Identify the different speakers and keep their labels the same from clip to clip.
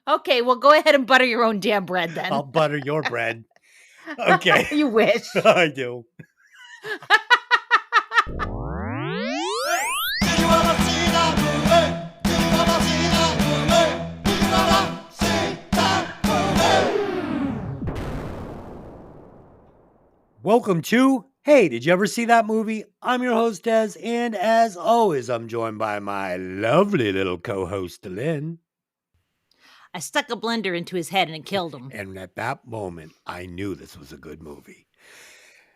Speaker 1: Okay, well, go ahead and butter your own damn bread then.
Speaker 2: I'll butter your bread. Okay.
Speaker 1: You wish.
Speaker 2: I do. Welcome to Hey, did you ever see that movie? I'm your host, Des, and as always, I'm joined by my lovely little co-host, Lynn.
Speaker 1: I stuck a blender into his head and it killed him.
Speaker 2: And at that moment, I knew this was a good movie.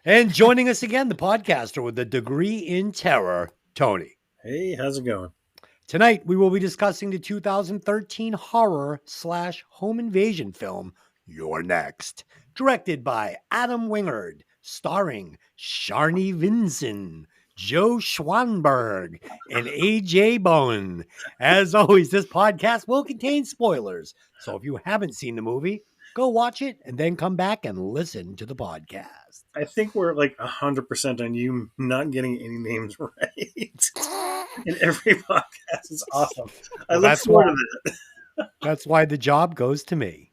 Speaker 2: And joining us again, the podcaster with a degree in terror, Tony.
Speaker 3: Hey, how's it going?
Speaker 2: Tonight, we will be discussing the 2013 horror/home invasion film, You're Next, directed by Adam Wingard, starring Sharni Vinson, Joe Schwanberg, and A.J. Bowen. As always, this podcast will contain spoilers, so if you haven't seen the movie, go watch it and then come back and listen to the podcast.
Speaker 3: I think we're like 100% on you not getting any names right in every podcast. It's awesome. I look forward to that.
Speaker 2: That's why the job goes to me.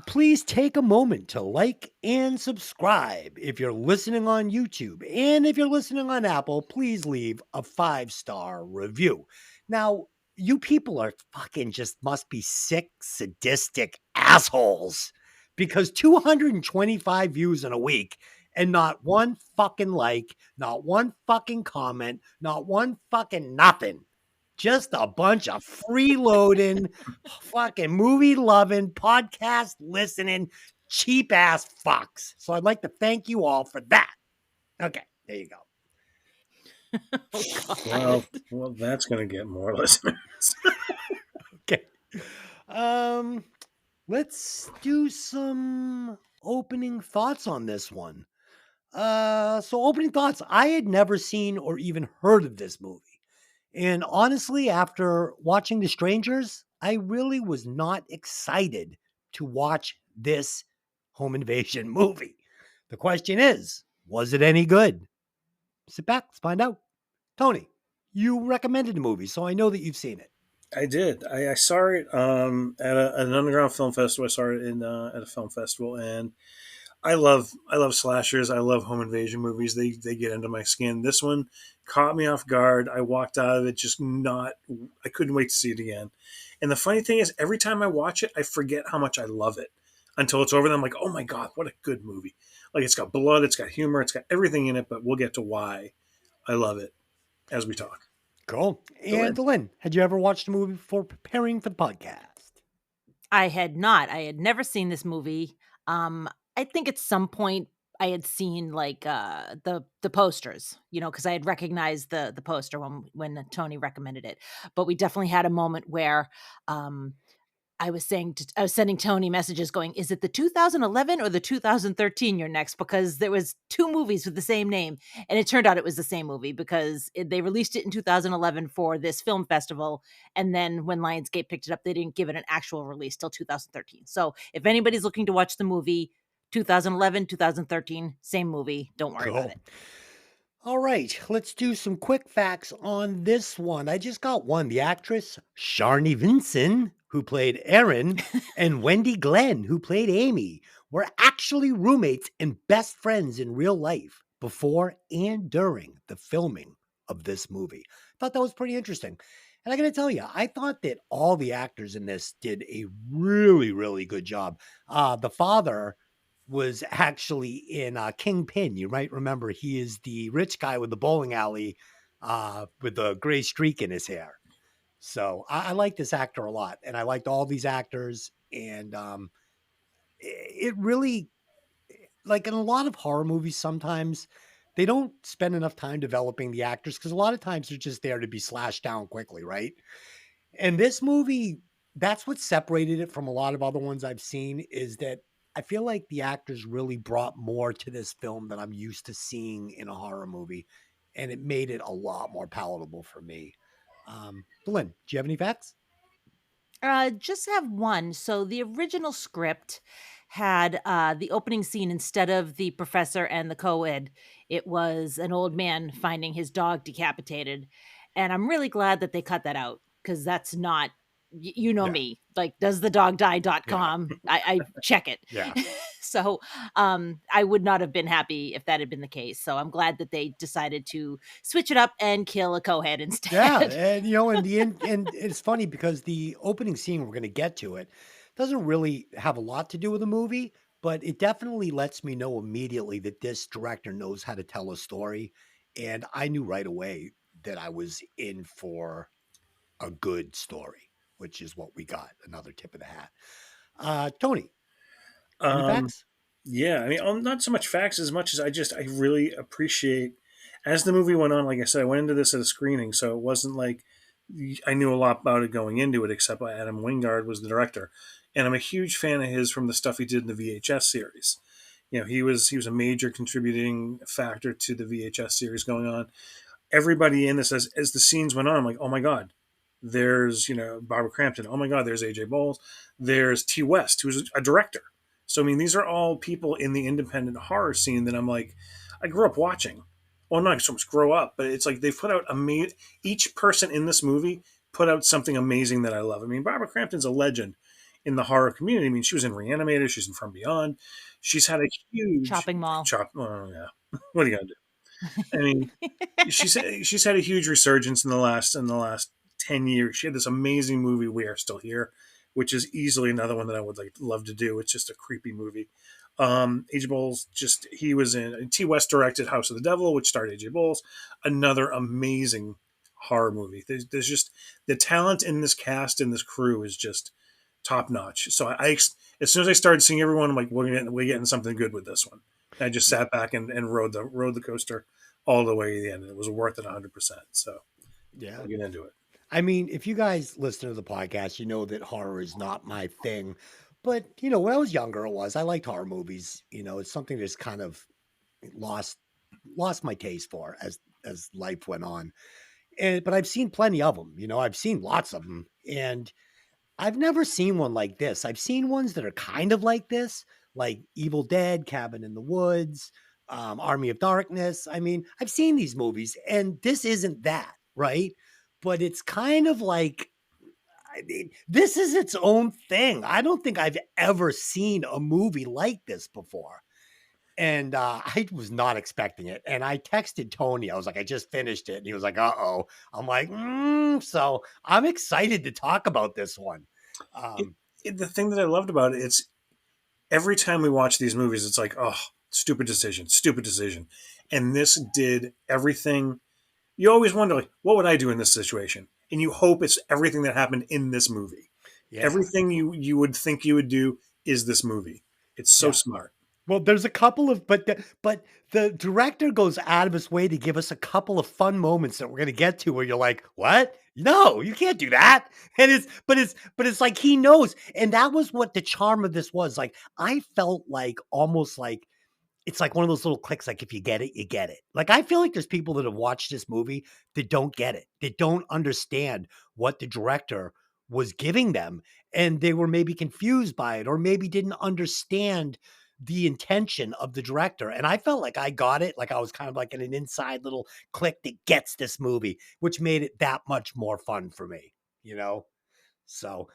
Speaker 2: Please take a moment to like and subscribe if you're listening on YouTube. And if you're listening on Apple, please leave a 5-star review. Now, you people are fucking just must be sick, sadistic assholes because 225 views in a week and not one fucking like, not one fucking comment, not one fucking nothing. Just a bunch of freeloading, fucking movie loving, podcast listening, cheap ass fucks. So I'd like to thank you all for that. Okay, there you go.
Speaker 3: Well, that's going to get more listeners.
Speaker 2: Okay. Let's do some opening thoughts on this one. So opening thoughts. I had never seen or even heard of this movie. And honestly, after watching The Strangers, I really was not excited to watch this home invasion movie. The question is, was it any good? Sit back, let's find out. Tony, you recommended the movie, so I know that you've seen it.
Speaker 3: I did. I saw it at an underground film festival. I saw it at a film festival, and I love slashers. I love home invasion movies. They get into my skin. This one caught me off guard. I walked out of it I couldn't wait to see it again. And the funny thing is, every time I watch it, I forget how much I love it until it's over. Then I'm like, oh my God, what a good movie. Like, it's got blood, it's got humor, it's got everything in it, but we'll get to why I love it as we talk.
Speaker 2: Cool. And Lynn, had you ever watched a movie before preparing for the podcast?
Speaker 1: I had not. I had never seen this movie. I think at some point I had seen like the posters, because I had recognized the poster when Tony recommended it. But we definitely had a moment where I was sending Tony messages going, is it the 2011 or the 2013 You're Next? Because there was two movies with the same name. And it turned out it was the same movie because they released it in 2011 for this film festival. And then when Lionsgate picked it up, they didn't give it an actual release till 2013. So if anybody's looking to watch the movie, 2011, 2013, same movie. Don't worry about it.
Speaker 2: All right, let's do some quick facts on this one. I just got one. The actress Sharni Vinson, who played Erin, and Wendy Glenn, who played Amy, were actually roommates and best friends in real life before and during the filming of this movie. I thought that was pretty interesting. And I got to tell you, I thought that all the actors in this did a really, really good job. The father was actually in Kingpin. You might remember he is the rich guy with the bowling alley with the gray streak in his hair. So I like this actor a lot, and I liked all these actors. And it really, like in a lot of horror movies, sometimes they don't spend enough time developing the actors because a lot of times they're just there to be slashed down quickly, right? And this movie, that's what separated it from a lot of other ones I've seen, is that I feel like the actors really brought more to this film than I'm used to seeing in a horror movie, and it made it a lot more palatable for me. Lynn, do you have any facts?
Speaker 1: Just have one. So the original script had the opening scene, instead of the professor and the co-ed, it was an old man finding his dog decapitated. And I'm really glad that they cut that out because that's not you know
Speaker 2: Yeah.
Speaker 1: me, like, does the dog
Speaker 2: Yeah.
Speaker 1: die.com, I check it.
Speaker 2: Yeah.
Speaker 1: So, I would not have been happy if that had been the case, so I'm glad that they decided to switch it up and kill a co-head
Speaker 2: Yeah,
Speaker 1: instead.
Speaker 2: and, in the end and it's funny because the opening scene, we're gonna get to it, doesn't really have a lot to do with the movie, but it definitely lets me know immediately that this director knows how to tell a story, and I knew right away that I was in for a good story, which is what we got, another tip of the hat. Tony, any
Speaker 3: Um,
Speaker 2: facts?
Speaker 3: yeah, I mean, not so much facts as much as I really appreciate as the movie went on. Like I said, I went into this at a screening, so it wasn't like I knew a lot about it going into it, except Adam Wingard was the director, and I'm a huge fan of his from the stuff he did in the VHS series. He was a major contributing factor to the VHS series going on. Everybody in this, as the scenes went on, I'm like, oh my god, there's Barbara Crampton. Oh my god, there's AJ Bowles. There's T West, who's a director. So I mean, these are all people in the independent horror scene that I'm like, I grew up watching. Well, not so much grow up, but it's like they've put out each person in this movie put out something amazing that I love. I mean, Barbara Crampton's a legend in the horror community. I mean, she was in Reanimator, she's in From Beyond. She's had a huge
Speaker 1: Chopping Mall.
Speaker 3: chop. Oh, yeah, what are you gonna do? I mean, she's had a huge resurgence in the last 10 years. She had this amazing movie, We Are Still Here, which is easily another one that I would love to do. It's just a creepy movie. AJ Bowles, just he was in T West directed House of the Devil, which starred AJ Bowles, another amazing horror movie. There's just the talent in this cast and this crew is just top notch. So as soon as I started seeing everyone, I'm like, we're getting something good with this one. And I just sat back and rode the coaster all the way to the end, and it was worth it 100%. So
Speaker 2: Yeah.
Speaker 3: we'll get into it.
Speaker 2: I mean, if you guys listen to the podcast, you know that horror is not my thing. But, when I was younger, it was. I liked horror movies. It's something that's kind of lost lost my taste for as life went on. But I've seen plenty of them. I've seen lots of them, and I've never seen one like this. I've seen ones that are kind of like this, like Evil Dead, Cabin in the Woods, Army of Darkness. I mean, I've seen these movies, and this isn't that, right? But it's kind of like, I mean, this is its own thing. I don't think I've ever seen a movie like this before. And I was not expecting it. And I texted Tony. I was like, I just finished it. And he was like, uh-oh. I'm like, so I'm excited to talk about this one.
Speaker 3: It,
Speaker 2: Um,
Speaker 3: the thing that I loved about it, it's every time we watch these movies, it's like, oh, stupid decision, stupid decision. And this did everything. You always wonder, like, what would I do in this situation? And you hope it's everything that happened in this movie.
Speaker 2: yeah.
Speaker 3: Everything you would think you would do is this movie. It's so
Speaker 2: Yeah.
Speaker 3: smart.
Speaker 2: Well, there's a couple of, but the director goes out of his way to give us a couple of fun moments that we're going to get to where you're like, what? No, you can't do that. And but it's like he knows. And that was what the charm of this was. Like, I felt like almost like it's like one of those little clicks, like if you get it, you get it. Like, I feel like there's people that have watched this movie that don't get it, that don't understand what the director was giving them. And they were maybe confused by it, or maybe didn't understand the intention of the director. And I felt like I got it. Like I was kind of like in an inside little click that gets this movie, which made it that much more fun for me, you know? So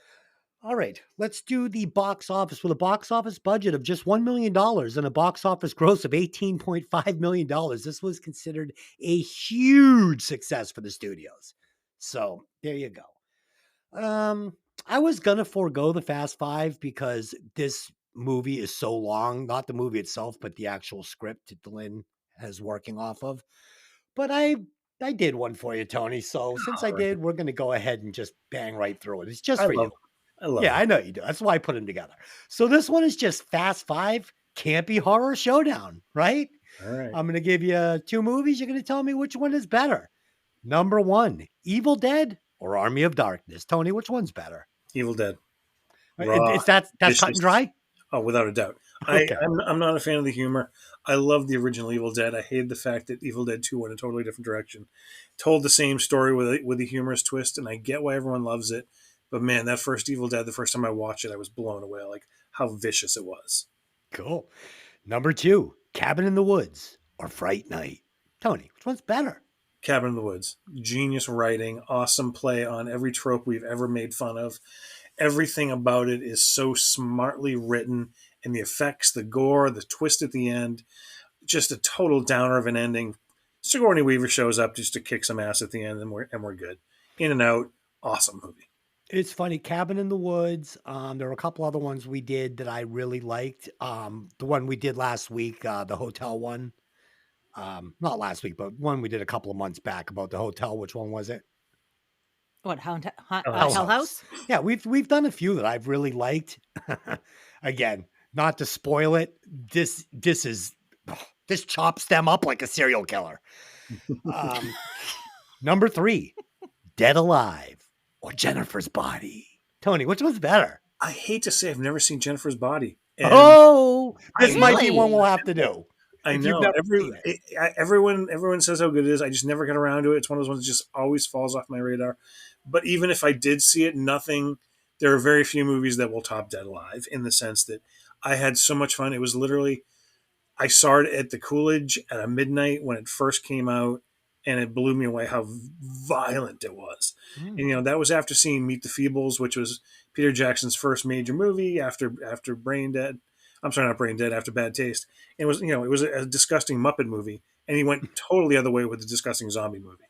Speaker 2: all right, let's do the box office. With a box office budget of just $1 million dollars and a box office gross of $18.5 million, dollars, this was considered a huge success for the studios. So there you go. Um, I was gonna forego the Fast Five because this movie is so long, not the movie itself, but the actual script that Lynn has working off of. But I did one for you, Tony. So since I
Speaker 3: All right.
Speaker 2: did, we're gonna go ahead and just bang right through it. It's just
Speaker 3: I
Speaker 2: for
Speaker 3: love
Speaker 2: you.
Speaker 3: I love
Speaker 2: Yeah,
Speaker 3: them.
Speaker 2: I know you do. That's why I put them together. So this one is just Fast Five Campy Horror Showdown, right?
Speaker 3: All right.
Speaker 2: I'm going to give you two movies. You're going to tell me which one is better. Number one, Evil Dead or Army of Darkness. Tony, which one's better?
Speaker 3: Evil Dead. Raw,
Speaker 2: Is that's cut and
Speaker 3: vicious.
Speaker 2: dry?
Speaker 3: Oh, without a doubt.
Speaker 2: Okay,
Speaker 3: I'm not a fan of the humor. I love the original Evil Dead. I hated the fact that Evil Dead 2 went a totally different direction. Told the same story with a humorous twist, and I get why everyone loves it. But man, that first Evil Dead, the first time I watched it, I was blown away. Like how vicious it was.
Speaker 2: cool. Number two, Cabin in the Woods or Fright Night. Tony, which one's better?
Speaker 3: Cabin in the Woods. Genius writing, awesome play on every trope we've ever made fun of. Everything about it is so smartly written, and the effects, the gore, the twist at the end, just a total downer of an ending. Sigourney Weaver shows up just to kick some ass at the end, and we're good. In and out, awesome movie.
Speaker 2: It's funny, Cabin in the Woods. There were a couple other ones we did that I really liked. The one we did last week, the hotel one. Not last week, but one we did a couple of months back about the hotel. Which one was it?
Speaker 1: What,
Speaker 3: Oh,
Speaker 2: Hell
Speaker 1: Hell
Speaker 2: House.
Speaker 1: House?
Speaker 2: Yeah, we've done a few that I've really liked. Again, not to spoil it, this chops them up like a serial killer. Number 3, Dead Alive or Jennifer's Body. Tony, which one's better?
Speaker 3: I hate to say I've never seen Jennifer's Body, and
Speaker 2: Oh, this
Speaker 3: I
Speaker 2: might be one
Speaker 1: Really?
Speaker 2: we'll have to do
Speaker 3: I
Speaker 2: if you've
Speaker 3: know
Speaker 2: never seen it.
Speaker 3: everyone says how good it is. I just never get around to it. It's one of those ones that just always falls off my radar. But even if I did see it, nothing. There are very few movies that will top Dead Alive in the sense that I had so much fun. It was literally I saw it at the Coolidge at a midnight when it first came out, and it blew me away how violent it was. And
Speaker 2: Mm.
Speaker 3: that was after seeing Meet the Feebles, which was Peter Jackson's first major movie after Brain Dead. I'm sorry, not Brain Dead. After Bad Taste, and it was a disgusting Muppet movie, and he went totally the other way with the disgusting zombie movie.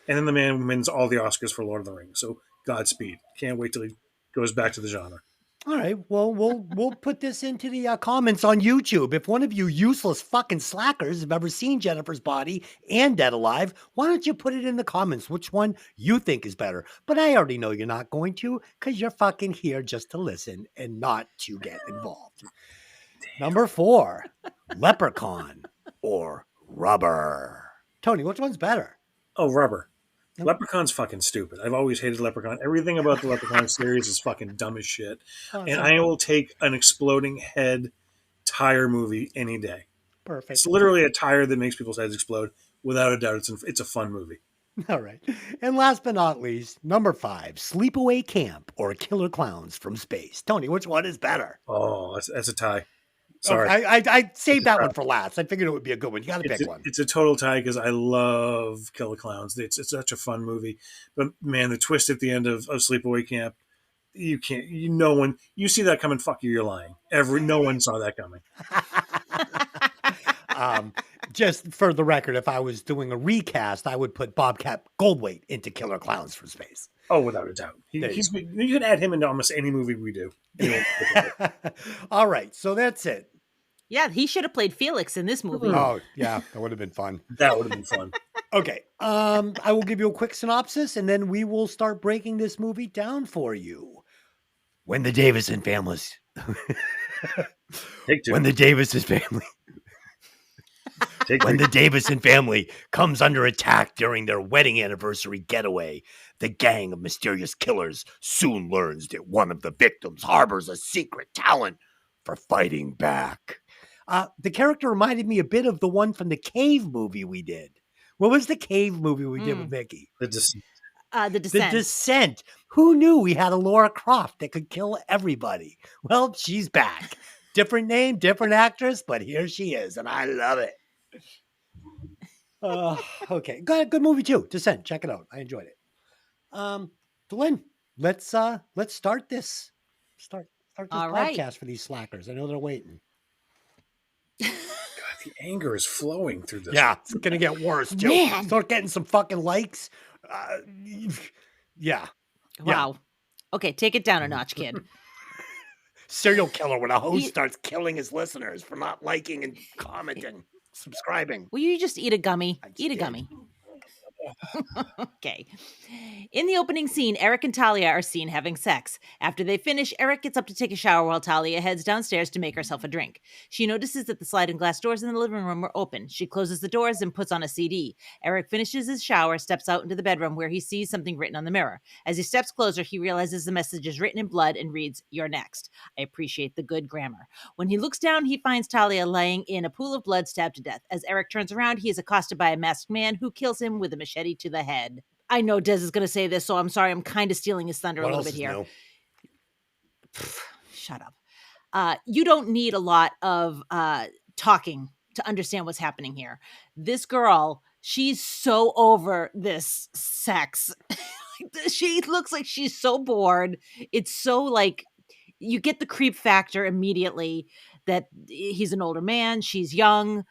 Speaker 3: And then the man wins all the Oscars for Lord of the Rings. So Godspeed. Can't wait till he goes back to the genre.
Speaker 2: All right. Well, we'll put this into the comments on YouTube. If one of you useless fucking slackers have ever seen Jennifer's Body and Dead Alive, why don't you put it in the comments which one you think is better? But I already know you're not going to because you're fucking here just to listen and not to get involved. Number 4, Leprechaun or Rubber. Tony, which one's better?
Speaker 3: Oh, Rubber.
Speaker 2: Nope.
Speaker 3: Leprechaun's fucking stupid. I've always hated Leprechaun. Everything about the Leprechaun series is fucking dumb as shit. And
Speaker 2: Awesome.
Speaker 3: I will take an exploding head tire movie any day. It's
Speaker 2: Perfect.
Speaker 3: literally a tire that makes people's heads explode. Without a doubt, it's a fun movie.
Speaker 2: All right. And last but not least, number 5, Sleepaway Camp or Killer Clowns from Space. Tony, which one is better?
Speaker 3: Oh, that's a tie.
Speaker 2: Okay,
Speaker 3: Sorry.
Speaker 2: I saved that
Speaker 3: Uh,
Speaker 2: one for last. I figured it would be a good one. You got to pick one.
Speaker 3: it's a total tie because I love Killer Clowns. It's such a fun movie. But man, the twist at the end of Sleepaway Camp, you can't. No one. You see that coming? Fuck you. You're lying. No one saw that coming.
Speaker 2: um, just for the record, if I was doing a recast, I would put Bobcat Goldthwait into Killer Clowns from Space.
Speaker 3: Oh, without a doubt.
Speaker 2: There you
Speaker 3: You can add him into almost any movie we do.
Speaker 2: All right, so that's it.
Speaker 1: Yeah, he should have played Felix in this movie.
Speaker 2: Oh, yeah, that would have been fun.
Speaker 3: That would have been fun.
Speaker 2: Okay, I will give you a quick synopsis, and then we will start breaking this movie down for you. When the Davison families,
Speaker 3: Take two.
Speaker 2: when the Davison family,
Speaker 3: Take
Speaker 2: when
Speaker 3: three.
Speaker 2: the Davison family comes under attack during their wedding anniversary getaway, the gang of mysterious killers soon learns that one of the victims harbors a secret talent for fighting back. The character reminded me a bit of the one from the Cave movie we did. What was the Cave movie we did with Mickey?
Speaker 3: The
Speaker 1: The
Speaker 2: The
Speaker 1: Descent.
Speaker 2: Descent. Who knew we had a Laura Croft that could kill everybody? Well, she's back. Different name, different actress, but here she is, and I love it. Okay, good movie too. Descent, check it out. I enjoyed it. Lynn, let's start this. Start this
Speaker 1: All right.
Speaker 2: podcast for these slackers. I know they're waiting.
Speaker 3: God, the anger is flowing through this.
Speaker 2: Yeah, it's gonna get worse too.
Speaker 1: Man.
Speaker 2: Start getting some fucking likes. Yeah.
Speaker 1: Wow. Okay, take it down a notch, kid.
Speaker 2: Serial killer when a host
Speaker 1: He-
Speaker 2: starts killing his listeners for not liking and commenting, subscribing.
Speaker 1: Will you just eat a gummy?
Speaker 2: I just
Speaker 1: Eat a
Speaker 2: did.
Speaker 1: gummy. Okay. In the opening scene, Eric and Talia are seen having sex. After they finish, Eric gets up to take a shower while Talia heads downstairs to make herself a drink. She notices that the sliding glass doors in the living room are open. She closes the doors and puts on a CD. Eric finishes his shower, steps out into the bedroom where he sees something written on the mirror. As he steps closer, he realizes the message is written in blood and reads, "You're next." I appreciate the good grammar. When he looks down, he finds Talia lying in a pool of blood, stabbed to death. As Eric turns around, he is accosted by a masked man who kills him with a machete to the head. I know Des is going to say this, so I'm sorry. I'm kind of stealing his thunder a little bit here. Shut up. You don't need a lot of talking to understand what's happening here. This girl she's so over this sex. She looks like she's so bored. It's so like you get the creep factor immediately that he's an older man, she's young,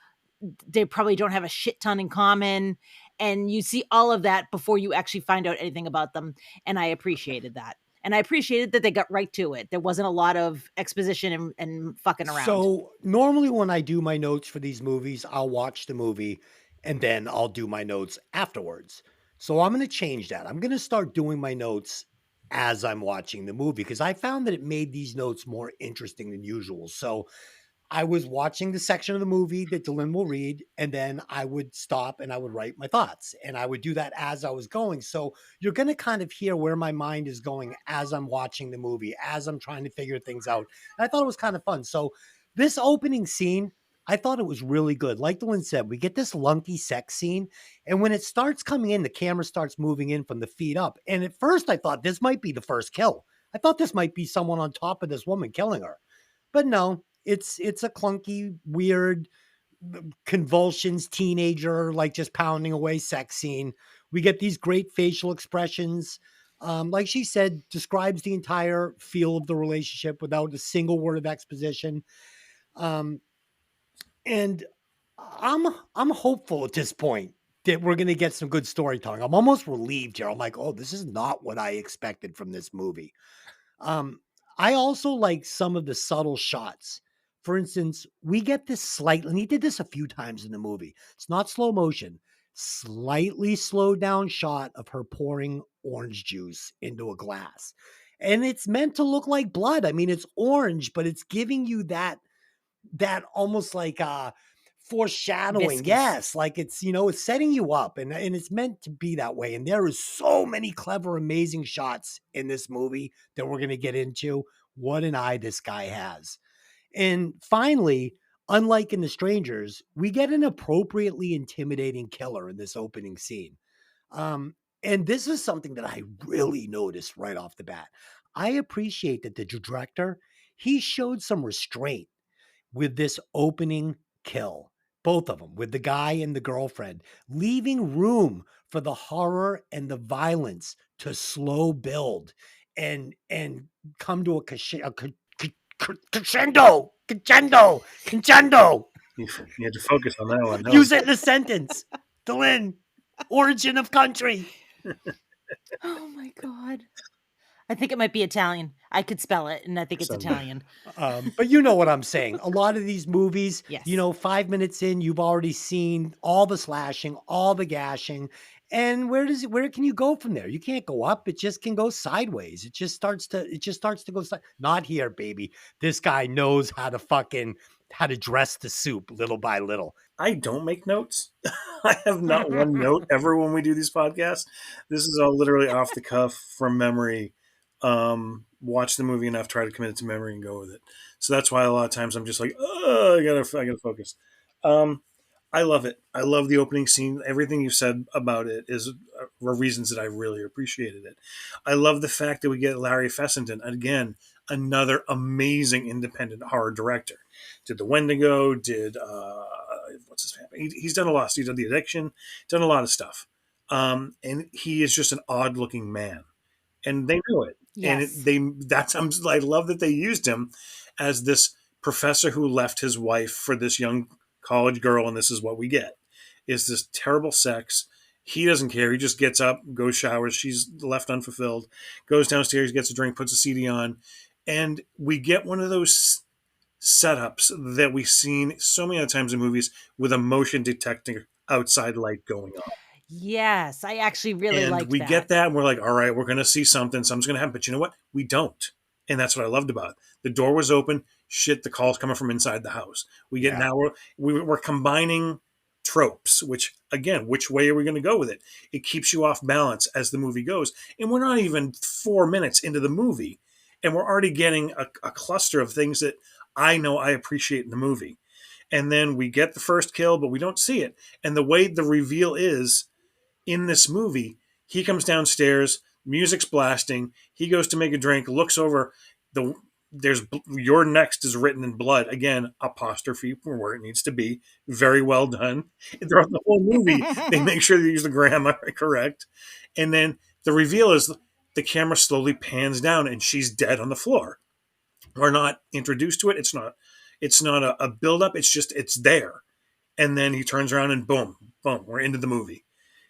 Speaker 1: they probably don't have a shit ton in common, and you see all of that before you actually find out anything about them, and I appreciated that. And I appreciated that they got right to it. There wasn't a lot of exposition and fucking around.
Speaker 2: So normally when I do my notes for these movies, I'll watch the movie and then I'll do my notes afterwards. So I'm going to change that. I'm going to start doing my notes as I'm watching the movie because I found that it made these notes more interesting than usual. So I was watching the section of the movie that Dylan will read, and then I would stop and I would write my thoughts. And I would do that as I was going. So you're going to kind of hear where my mind is going as I'm watching the movie, as I'm trying to figure things out. And I thought it was kind of fun. So this opening scene, I thought it was really good. Like Dylan said, we get this lunky sex scene. And when it starts coming in, the camera starts moving in from the feet up. And at first, I thought this might be the first kill. I thought this might be someone on top of this woman killing her. But no, it's a clunky, weird convulsions teenager like just pounding away sex scene. We get these great facial expressions. Like she said, describes the entire feel of the relationship without a single word of exposition. Um, and I'm hopeful at this point that we're gonna get some good storytelling. I'm almost relieved here. I'm like, oh, this is not what I expected from this movie. Um, I also like some of the subtle shots. For instance, we get this slightly, and he did this a few times in the movie. It's not slow motion, slightly slowed down shot of her pouring orange juice into a glass. And it's meant to look like blood. I mean, it's orange, but it's giving you that almost like foreshadowing.
Speaker 1: Viscous.
Speaker 2: Yes, like it's setting you up and it's meant to be that way. And there is so many clever, amazing shots in this movie that we're gonna get into. What an eye this guy has. And finally, unlike in The Strangers, we get an appropriately intimidating killer in this opening scene. Um, and this is something that I really noticed right off the bat. I appreciate that the director, he showed some restraint with this opening kill, both of them, with the guy and the girlfriend, leaving room for the horror and the violence to slow build and come to crescendo.
Speaker 3: You had to focus on that one. That was
Speaker 2: Use it in a sentence. Dylan, origin of country.
Speaker 1: Oh my god. I think it might be Italian. I could spell it, and I think it's
Speaker 3: Crescendo.
Speaker 1: Italian.
Speaker 2: But you know what I'm saying. A lot of these movies,
Speaker 1: Yes.
Speaker 2: 5 minutes in, you've already seen all the slashing, all the gashing. And where can you go from there? You can't go up. It just can go sideways. It just starts to go not here, baby. This guy knows how to dress the soup little by little.
Speaker 3: I don't make notes. I have not one note ever when we do these podcasts. This is all literally off the cuff from memory. Watch the movie enough, try to commit it to memory and go with it. So that's why a lot of times I'm just like, oh, I gotta focus. Um, I love it. I love the opening scene. Everything you said about it is reasons that I really appreciated it. I love the fact that we get Larry Fessenden again, another amazing independent horror director. Did the Wendigo? Did what's his family? He's done a lot. He's done the Addiction. Done a lot of stuff. And he is just an odd looking man, and they know it. And
Speaker 1: Yes.
Speaker 3: I love that they used him as this professor who left his wife for this young college girl, and this is what we get: is this terrible sex. He doesn't care. He just gets up, goes showers. She's left unfulfilled. Goes downstairs, gets a drink, puts a CD on, and we get one of those setups that we've seen so many other times in movies with a motion detector outside light going on.
Speaker 1: Yes, I actually really
Speaker 3: And
Speaker 1: liked
Speaker 3: we get
Speaker 1: that.
Speaker 3: that, and we're like, all right, we're going to see something. Something's going to happen. But you know what? We don't. And that's what I loved about it. The door was open. Shit, the call's coming from inside the house. We get
Speaker 2: Yeah.
Speaker 3: now we're combining tropes, which again, which way are we going to go with it? It keeps you off balance as the movie goes. And we're not even 4 minutes into the movie, and we're already getting a cluster of things that I know I appreciate in the movie. And then we get the first kill, but we don't see it. And the way the reveal is in this movie, he comes downstairs, music's blasting, he goes to make a drink, looks over, the Your next is written in blood again, apostrophe for where it needs to be. Very well done. Throughout the whole movie, they make sure they use the grammar correct, and then the reveal is the camera slowly pans down and she's dead on the floor. We're not introduced to it. It's not a build up. It's just it's there, and then he turns around and boom, boom, we're into the movie.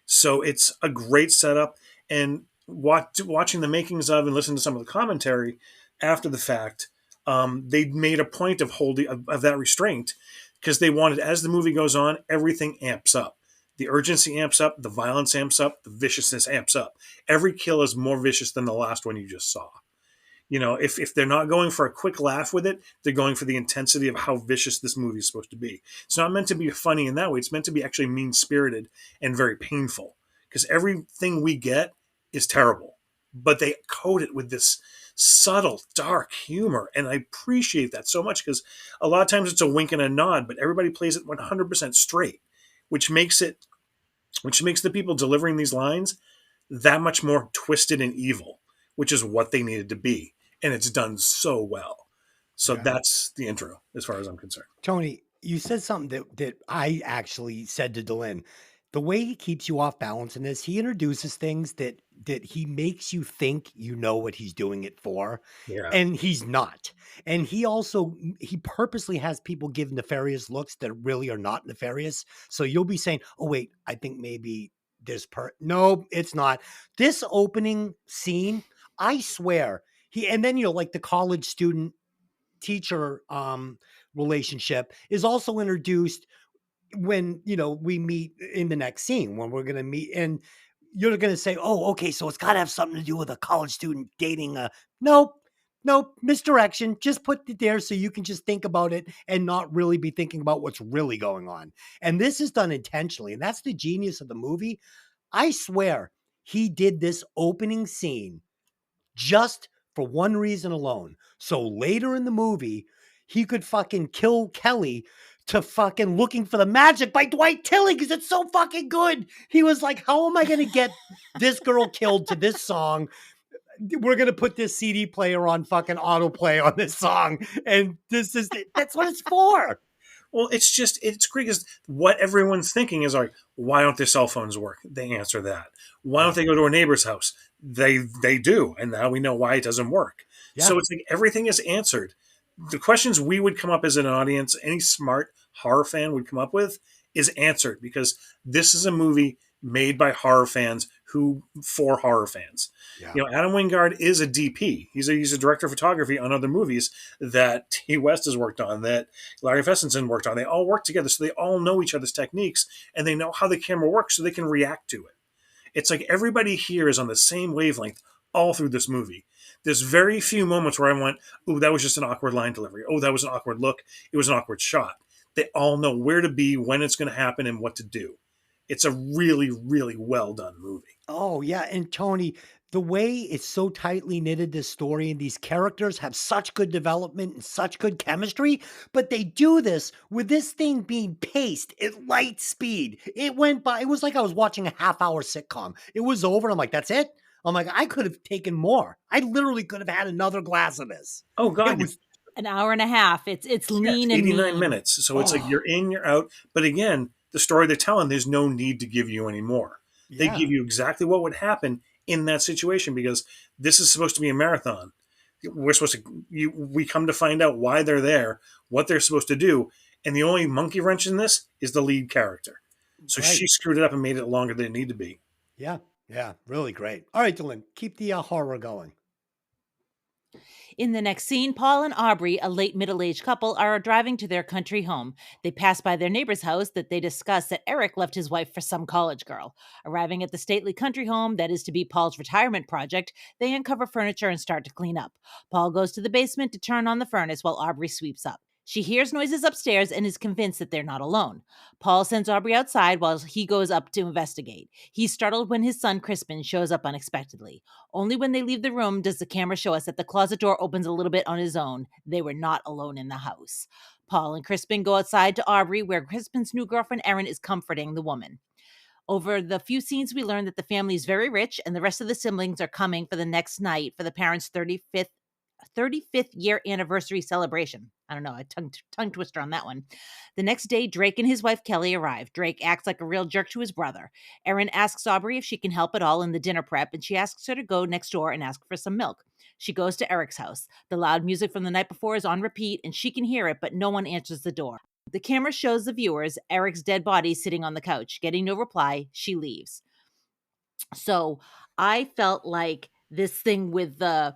Speaker 3: So it's a great setup. And watching the makings of and listening to some of the commentary after the fact, they made a point of holding of that restraint because they wanted, as the movie goes on, everything amps up. The urgency amps up, the violence amps up, the viciousness amps up. Every kill is more vicious than the last one you just saw. If they're not going for a quick laugh with it, they're going for the intensity of how vicious this movie is supposed to be. It's not meant to be funny in that way. It's meant to be actually mean spirited and very painful because everything we get is terrible, but they coat it with this subtle, dark humor. And I appreciate that so much because a lot of times it's a wink and a nod, but everybody plays it 100% straight, which makes it, which makes the people delivering these lines that much more twisted and evil, which is what they needed to be, and it's done so well. So
Speaker 2: Yeah.
Speaker 3: that's the intro, as far as I'm concerned.
Speaker 2: Tony, you said something that I actually said to Delin. The way he keeps you off balance in this, he introduces things that he makes you think you know what he's doing it for,
Speaker 3: Yeah.
Speaker 2: and he's not. And he also he purposely has people give nefarious looks that really are not nefarious. So you'll be saying, "Oh wait, I think maybe this no, it's not." This opening scene, I swear, he and then like the college student teacher relationship is also introduced when we meet in the next scene when we're going to meet, and you're going to say, oh, okay, so it's got to have something to do with a college student dating a nope. Nope, misdirection. Just put it there so you can just think about it and not really be thinking about what's really going on. And this is done intentionally. And that's the genius of the movie. I swear he did this opening scene just for one reason alone. So later in the movie, he could fucking kill Kelly to fucking Looking for the Magic by Dwight Tilly because it's so fucking good. He was like, how am I going to get this girl killed to this song? We're going to put this CD player on fucking autoplay on this song. And that's what it's for.
Speaker 3: Well, it's great because what everyone's thinking is like, why don't their cell phones work? They answer that. Why don't
Speaker 2: Yeah.
Speaker 3: they go to a neighbor's house? They do, and now we know why it doesn't work.
Speaker 2: Yeah.
Speaker 3: So it's like everything is answered. The questions we would come up as an audience, any smart horror fan would come up with, is answered because this is a movie made by horror fans who for horror fans.
Speaker 2: Yeah.
Speaker 3: Adam Wingard is a DP. He's a director of photography on other movies that T. West has worked on, that Larry Fessenson worked on. They all work together, so they all know each other's techniques and they know how the camera works, so they can react to it. It's like everybody here is on the same wavelength all through this movie. There's very few moments where I went, "Oh, that was just an awkward line delivery. Oh, that was an awkward look. It was an awkward shot." They all know where to be, when it's going to happen, and what to do. It's a really, really well done movie.
Speaker 2: Oh, yeah. And Tony, the way it's so tightly knitted, this story, and these characters have such good development and such good chemistry, but they do this with this thing being paced at light speed. It went by, it was like I was watching a half-hour sitcom. It was over, and I'm like, that's it? I'm like, I could have taken more. I literally could have had another glass of this.
Speaker 3: Oh
Speaker 2: It
Speaker 3: God,
Speaker 2: was,
Speaker 1: An hour and a half. It's
Speaker 3: yeah, it's
Speaker 1: lean and
Speaker 3: 89
Speaker 1: mean.
Speaker 3: minutes. So it's like
Speaker 2: oh,
Speaker 3: you're in, you're out. But again, the story they're telling, there's no need to give you any more. They
Speaker 2: yeah.
Speaker 3: give you exactly what would happen in that situation because this is supposed to be a marathon. We're supposed to, we come to find out why they're there, what they're supposed to do. And the only monkey wrench in this is the lead character. So
Speaker 2: Right.
Speaker 3: she screwed it up and made it longer than it needed to be.
Speaker 2: Yeah. Yeah. Really great. All right, Dylan, keep the horror going.
Speaker 1: In the next scene, Paul and Aubrey, a late middle aged couple, are driving to their country home. They pass by their neighbor's house that they discuss that Eric left his wife for some college girl. Arriving at the stately country home that is to be Paul's retirement project, they uncover furniture and start to clean up. Paul goes to the basement to turn on the furnace while Aubrey sweeps up. She hears noises upstairs and is convinced that they're not alone. Paul sends Aubrey outside while he goes up to investigate. He's startled when his son Crispin shows up unexpectedly. Only when they leave the room does the camera show us that the closet door opens a little bit on his own. They were not alone in the house. Paul and Crispin go outside to Aubrey, where Crispin's new girlfriend Erin is comforting the woman. Over the few scenes, we learn that the family is very rich and the rest of the siblings are coming for the next night for the parents' 35th 35th year anniversary celebration. I don't know, a tongue twister on that one. The next day, Drake and his wife Kelly arrive. Drake acts like a real jerk to his brother. Erin asks Aubrey if she can help at all in the dinner prep, and she asks her to go next door and ask for some milk. She goes to Eric's house. The loud music from the night before is on repeat, and she can hear it, but no one answers the door. The camera shows the viewers Eric's dead body sitting on the couch. Getting no reply, she leaves. So I felt like this thing with the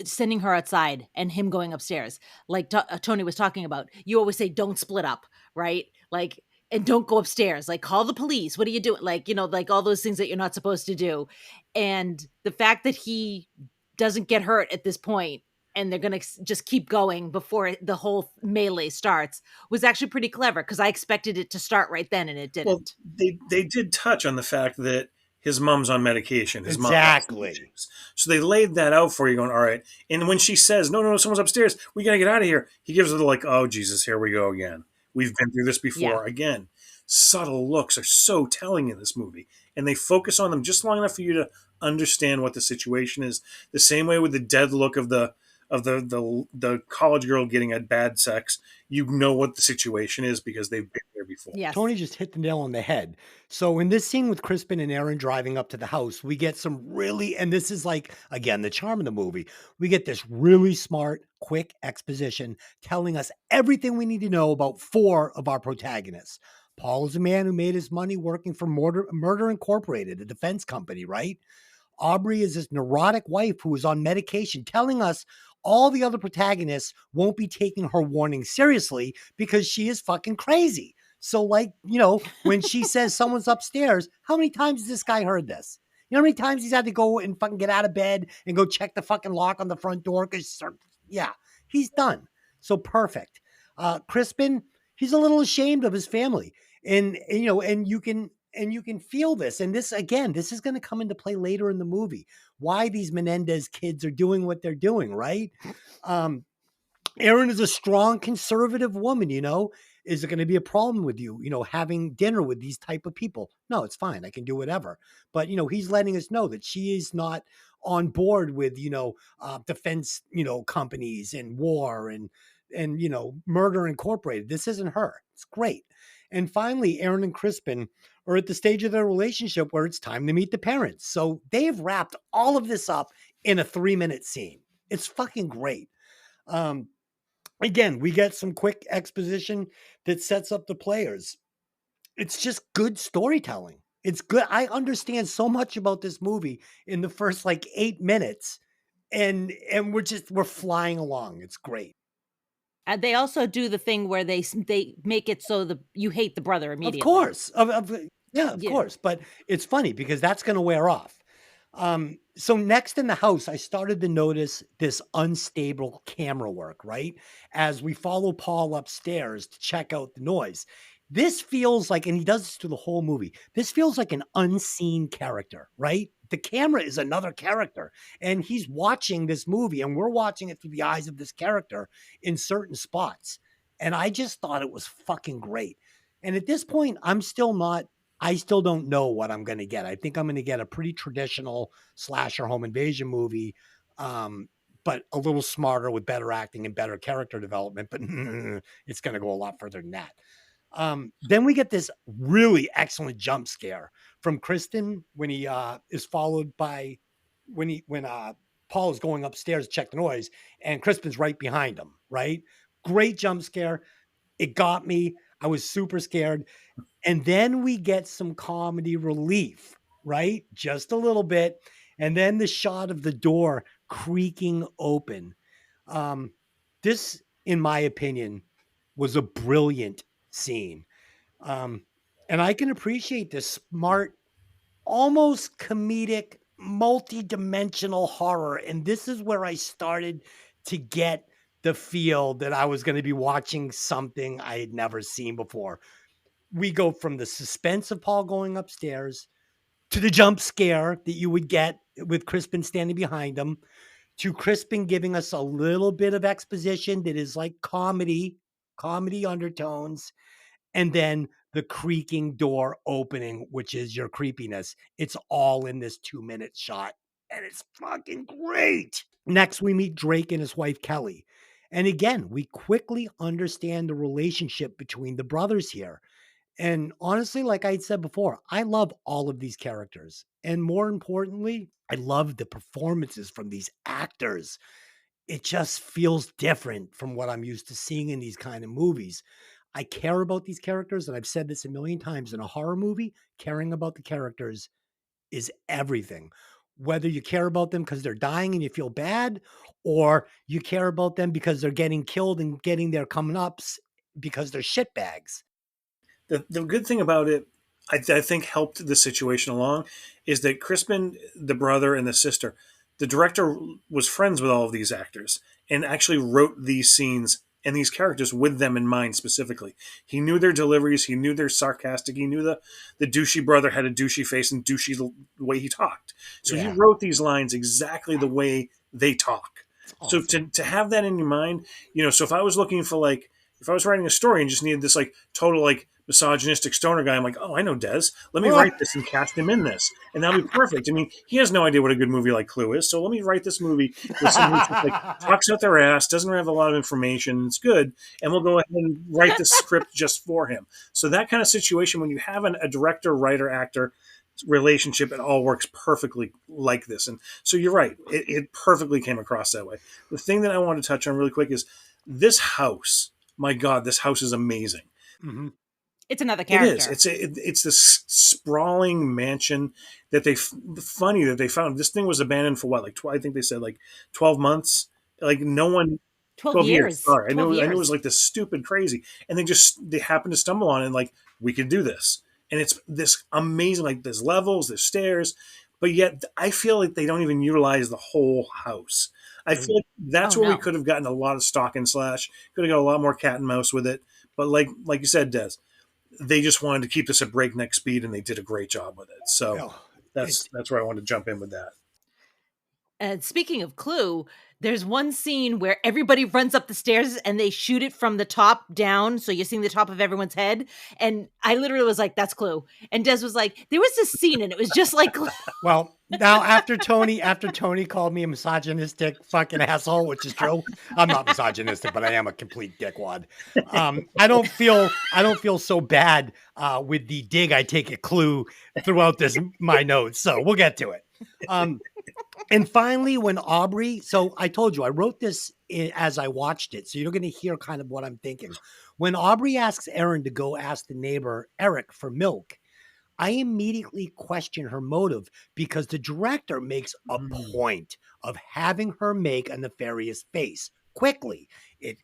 Speaker 1: sending her outside and him going upstairs, like Tony was talking about. You always say, "Don't split up," right? Like, and don't go upstairs. Like, call the police. What are you doing? Like, like all those things that you're not supposed to do. And the fact that he doesn't get hurt at this point, and they're gonna just keep going before the whole melee starts, was actually pretty clever because I expected it to start right then, and it
Speaker 3: Well,
Speaker 1: didn't.
Speaker 3: they did touch on the fact that his mom's on medication. His mom has some
Speaker 2: Exactly.
Speaker 3: issues. So they laid that out for you, going, all right. And when she says, no, no, no, someone's upstairs, we got to get out of here, he gives her the, like, oh, Jesus, here we go again. We've been through this
Speaker 1: Yeah.
Speaker 3: before. Again, subtle looks are so telling in this movie. And they focus on them just long enough for you to understand what the situation is. The same way with the dead look of the college girl getting a bad sex, you know what the situation is because they've been there before.
Speaker 1: Yes.
Speaker 2: Tony just hit the nail on the head. So in this scene with Crispin and Aaron driving up to the house, we get some really, and this is like, again, the charm of the movie. We get this really smart, quick exposition telling us everything we need to know about four of our protagonists. Paul is a man who made his money working for Murder Incorporated, a defense company, right? Aubrey is this neurotic wife who is on medication, telling us all the other protagonists won't be taking her warning seriously because she is fucking crazy. So, like, when she says someone's upstairs, how many times has this guy heard this? You know how many times he's had to go and fucking get out of bed and go check the fucking lock on the front door? Because, yeah, he's done. So perfect. Crispin, he's a little ashamed of his family. And you can feel this. And this, again, this is going to come into play later in the movie. Why these Menendez kids are doing what they're doing, right? Um, Erin is a strong conservative woman, Is it going to be a problem with you, having dinner with these type of people? No, it's fine. I can do whatever. But, he's letting us know that she is not on board with, defense, companies and war and, Murder Incorporated. This isn't her. It's great. And finally, Aaron and Crispin are at the stage of their relationship where it's time to meet the parents. So they've wrapped all of this up in a 3-minute scene. It's fucking great. Um, Again, we get some quick exposition that sets up the players. It's just good storytelling. It's good. I understand so much about this movie in the first like 8 minutes, and we're flying along. It's great.
Speaker 1: They also do the thing where they make it so you hate the brother
Speaker 2: Of
Speaker 1: immediately.
Speaker 2: course. Yeah, of
Speaker 1: Yeah.
Speaker 2: course. But it's funny because that's going to wear off. So next in the house, I started to notice this unstable camera work, right? As we follow Paul upstairs to check out the noise. This feels like, and he does this through the whole movie, this feels like an unseen character, right? The camera is another character, and he's watching this movie, and we're watching it through the eyes of this character in certain spots. And I just thought it was fucking great. And at this point, I still don't know what I'm going to get. I think I'm going to get a pretty traditional slasher home invasion movie, but a little smarter with better acting and better character development. But it's going to go a lot further than that. Then we get this really excellent jump scare from Kristen when he is followed by when Paul is going upstairs to check the noise, and Crispin's right behind him. Right, great jump scare. It got me. I was super scared. And then we get some comedy relief, right? Just a little bit. And then the shot of the door creaking open. Um, this, in my opinion, was a brilliant scene. Um, and I can appreciate this smart, almost comedic, multi-dimensional horror. And this is where I started to get the feel that I was going to be watching something I had never seen before. We go from the suspense of Paul going upstairs to the jump scare that you would get with Crispin standing behind him to Crispin giving us a little bit of exposition that is like comedy undertones, and then the creaking door opening, which is your creepiness. It's all in this 2-minute shot, and it's fucking great. Next, we meet Drake and his wife Kelly. And again, we quickly understand the relationship between the brothers here. And honestly, like I said before, I love all of these characters. And more importantly, I love the performances from these actors. It just feels different from what I'm used to seeing in these kind of movies. I care about these characters, and I've said this a million times in a horror movie, caring about the characters is everything. Whether you care about them because they're dying and you feel bad, or you care about them because they're getting killed and getting their coming ups because they're shitbags.
Speaker 3: The good thing about it, I think helped the situation along, is that Crispin, the brother and the sister, the director was friends with all of these actors and actually wrote these scenes and these characters with them in mind specifically. He knew their deliveries, he knew they're sarcastic, he knew the douchey brother had a douchey face and douchey the way he talked. So he
Speaker 2: Yeah,
Speaker 3: wrote these lines exactly the way they talk.
Speaker 2: it's
Speaker 3: So
Speaker 2: awesome.
Speaker 3: to have that in your mind, so if I was looking for like if I was writing a story and just needed this like total like misogynistic stoner guy, I'm like, oh, I know Des. Let me write this and cast him in this, and that'll be perfect. I mean, he has no idea what a good movie like Clue is, so let me write this movie with someone who's just like talks out their ass, doesn't have a lot of information, it's good, and we'll go ahead and write the script just for him. So that kind of situation, when you have a director, writer, actor relationship, it all works perfectly like this. And so you're right, it perfectly came across that way. The thing that I want to touch on really quick is this house. My God, this house is amazing.
Speaker 2: Mhm.
Speaker 1: It's another
Speaker 3: It is.
Speaker 1: character.
Speaker 3: It's this sprawling mansion that funny that they found. This thing was abandoned for what, like I think they said like 12 months. Like no one
Speaker 1: 12
Speaker 3: 12 years.
Speaker 1: years.
Speaker 3: Sorry,
Speaker 1: 12
Speaker 3: I knew it was
Speaker 1: years.
Speaker 3: like this stupid crazy, and they happened to stumble on it. And like we could do this, and it's this amazing. Like there's levels, there's stairs, but yet I feel like they don't even utilize the whole house. I feel
Speaker 2: Mm.
Speaker 3: like
Speaker 1: Oh,
Speaker 3: that's where we
Speaker 1: no.
Speaker 3: could have gotten a lot of stock and slash. Could have got a lot more cat and mouse with it. But like you said, Des, they just wanted to keep this at breakneck speed, and they did a great job with it. So
Speaker 2: Oh,
Speaker 3: that's
Speaker 2: it's
Speaker 3: that's where I wanted to jump in with that.
Speaker 1: And speaking of Clue, there's one scene where everybody runs up the stairs and they shoot it from the top down, so you're seeing the top of everyone's head, and I literally was like, "That's Clue." And Des was like, "There was this scene and it was just like Clue."
Speaker 2: well now after Tony called me a misogynistic fucking asshole, which is true. I'm not misogynistic, but I am a complete dickwad. I don't feel so bad with the dig I take a Clue throughout this my notes. So we'll get to it. Um, And finally, when Aubrey, so I told you I wrote this as I watched it, so you're going to hear kind of what I'm thinking. When Aubrey asks Aaron to go ask the neighbor Eric for milk, I immediately question her motive because the director makes a
Speaker 3: Mm.
Speaker 2: point of having her make a nefarious face quickly. It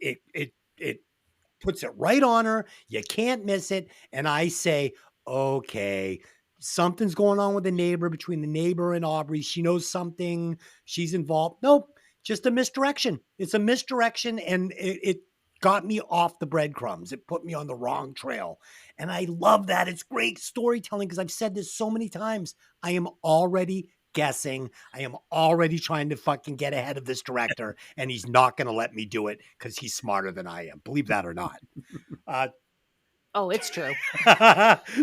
Speaker 2: puts it right on her. You can't miss it. And I say, okay, something's going on with the neighbor, between the neighbor and Aubrey. She knows something. She's involved. Nope, just a misdirection. It's a misdirection. And it got me off the breadcrumbs. It put me on the wrong trail. And I love that. It's great storytelling because I've said this so many times. I am already guessing. I am already trying to fucking get ahead of this director, and he's not going to let me do it because he's smarter than I am. Believe that or not. Uh,
Speaker 1: Oh, it's true.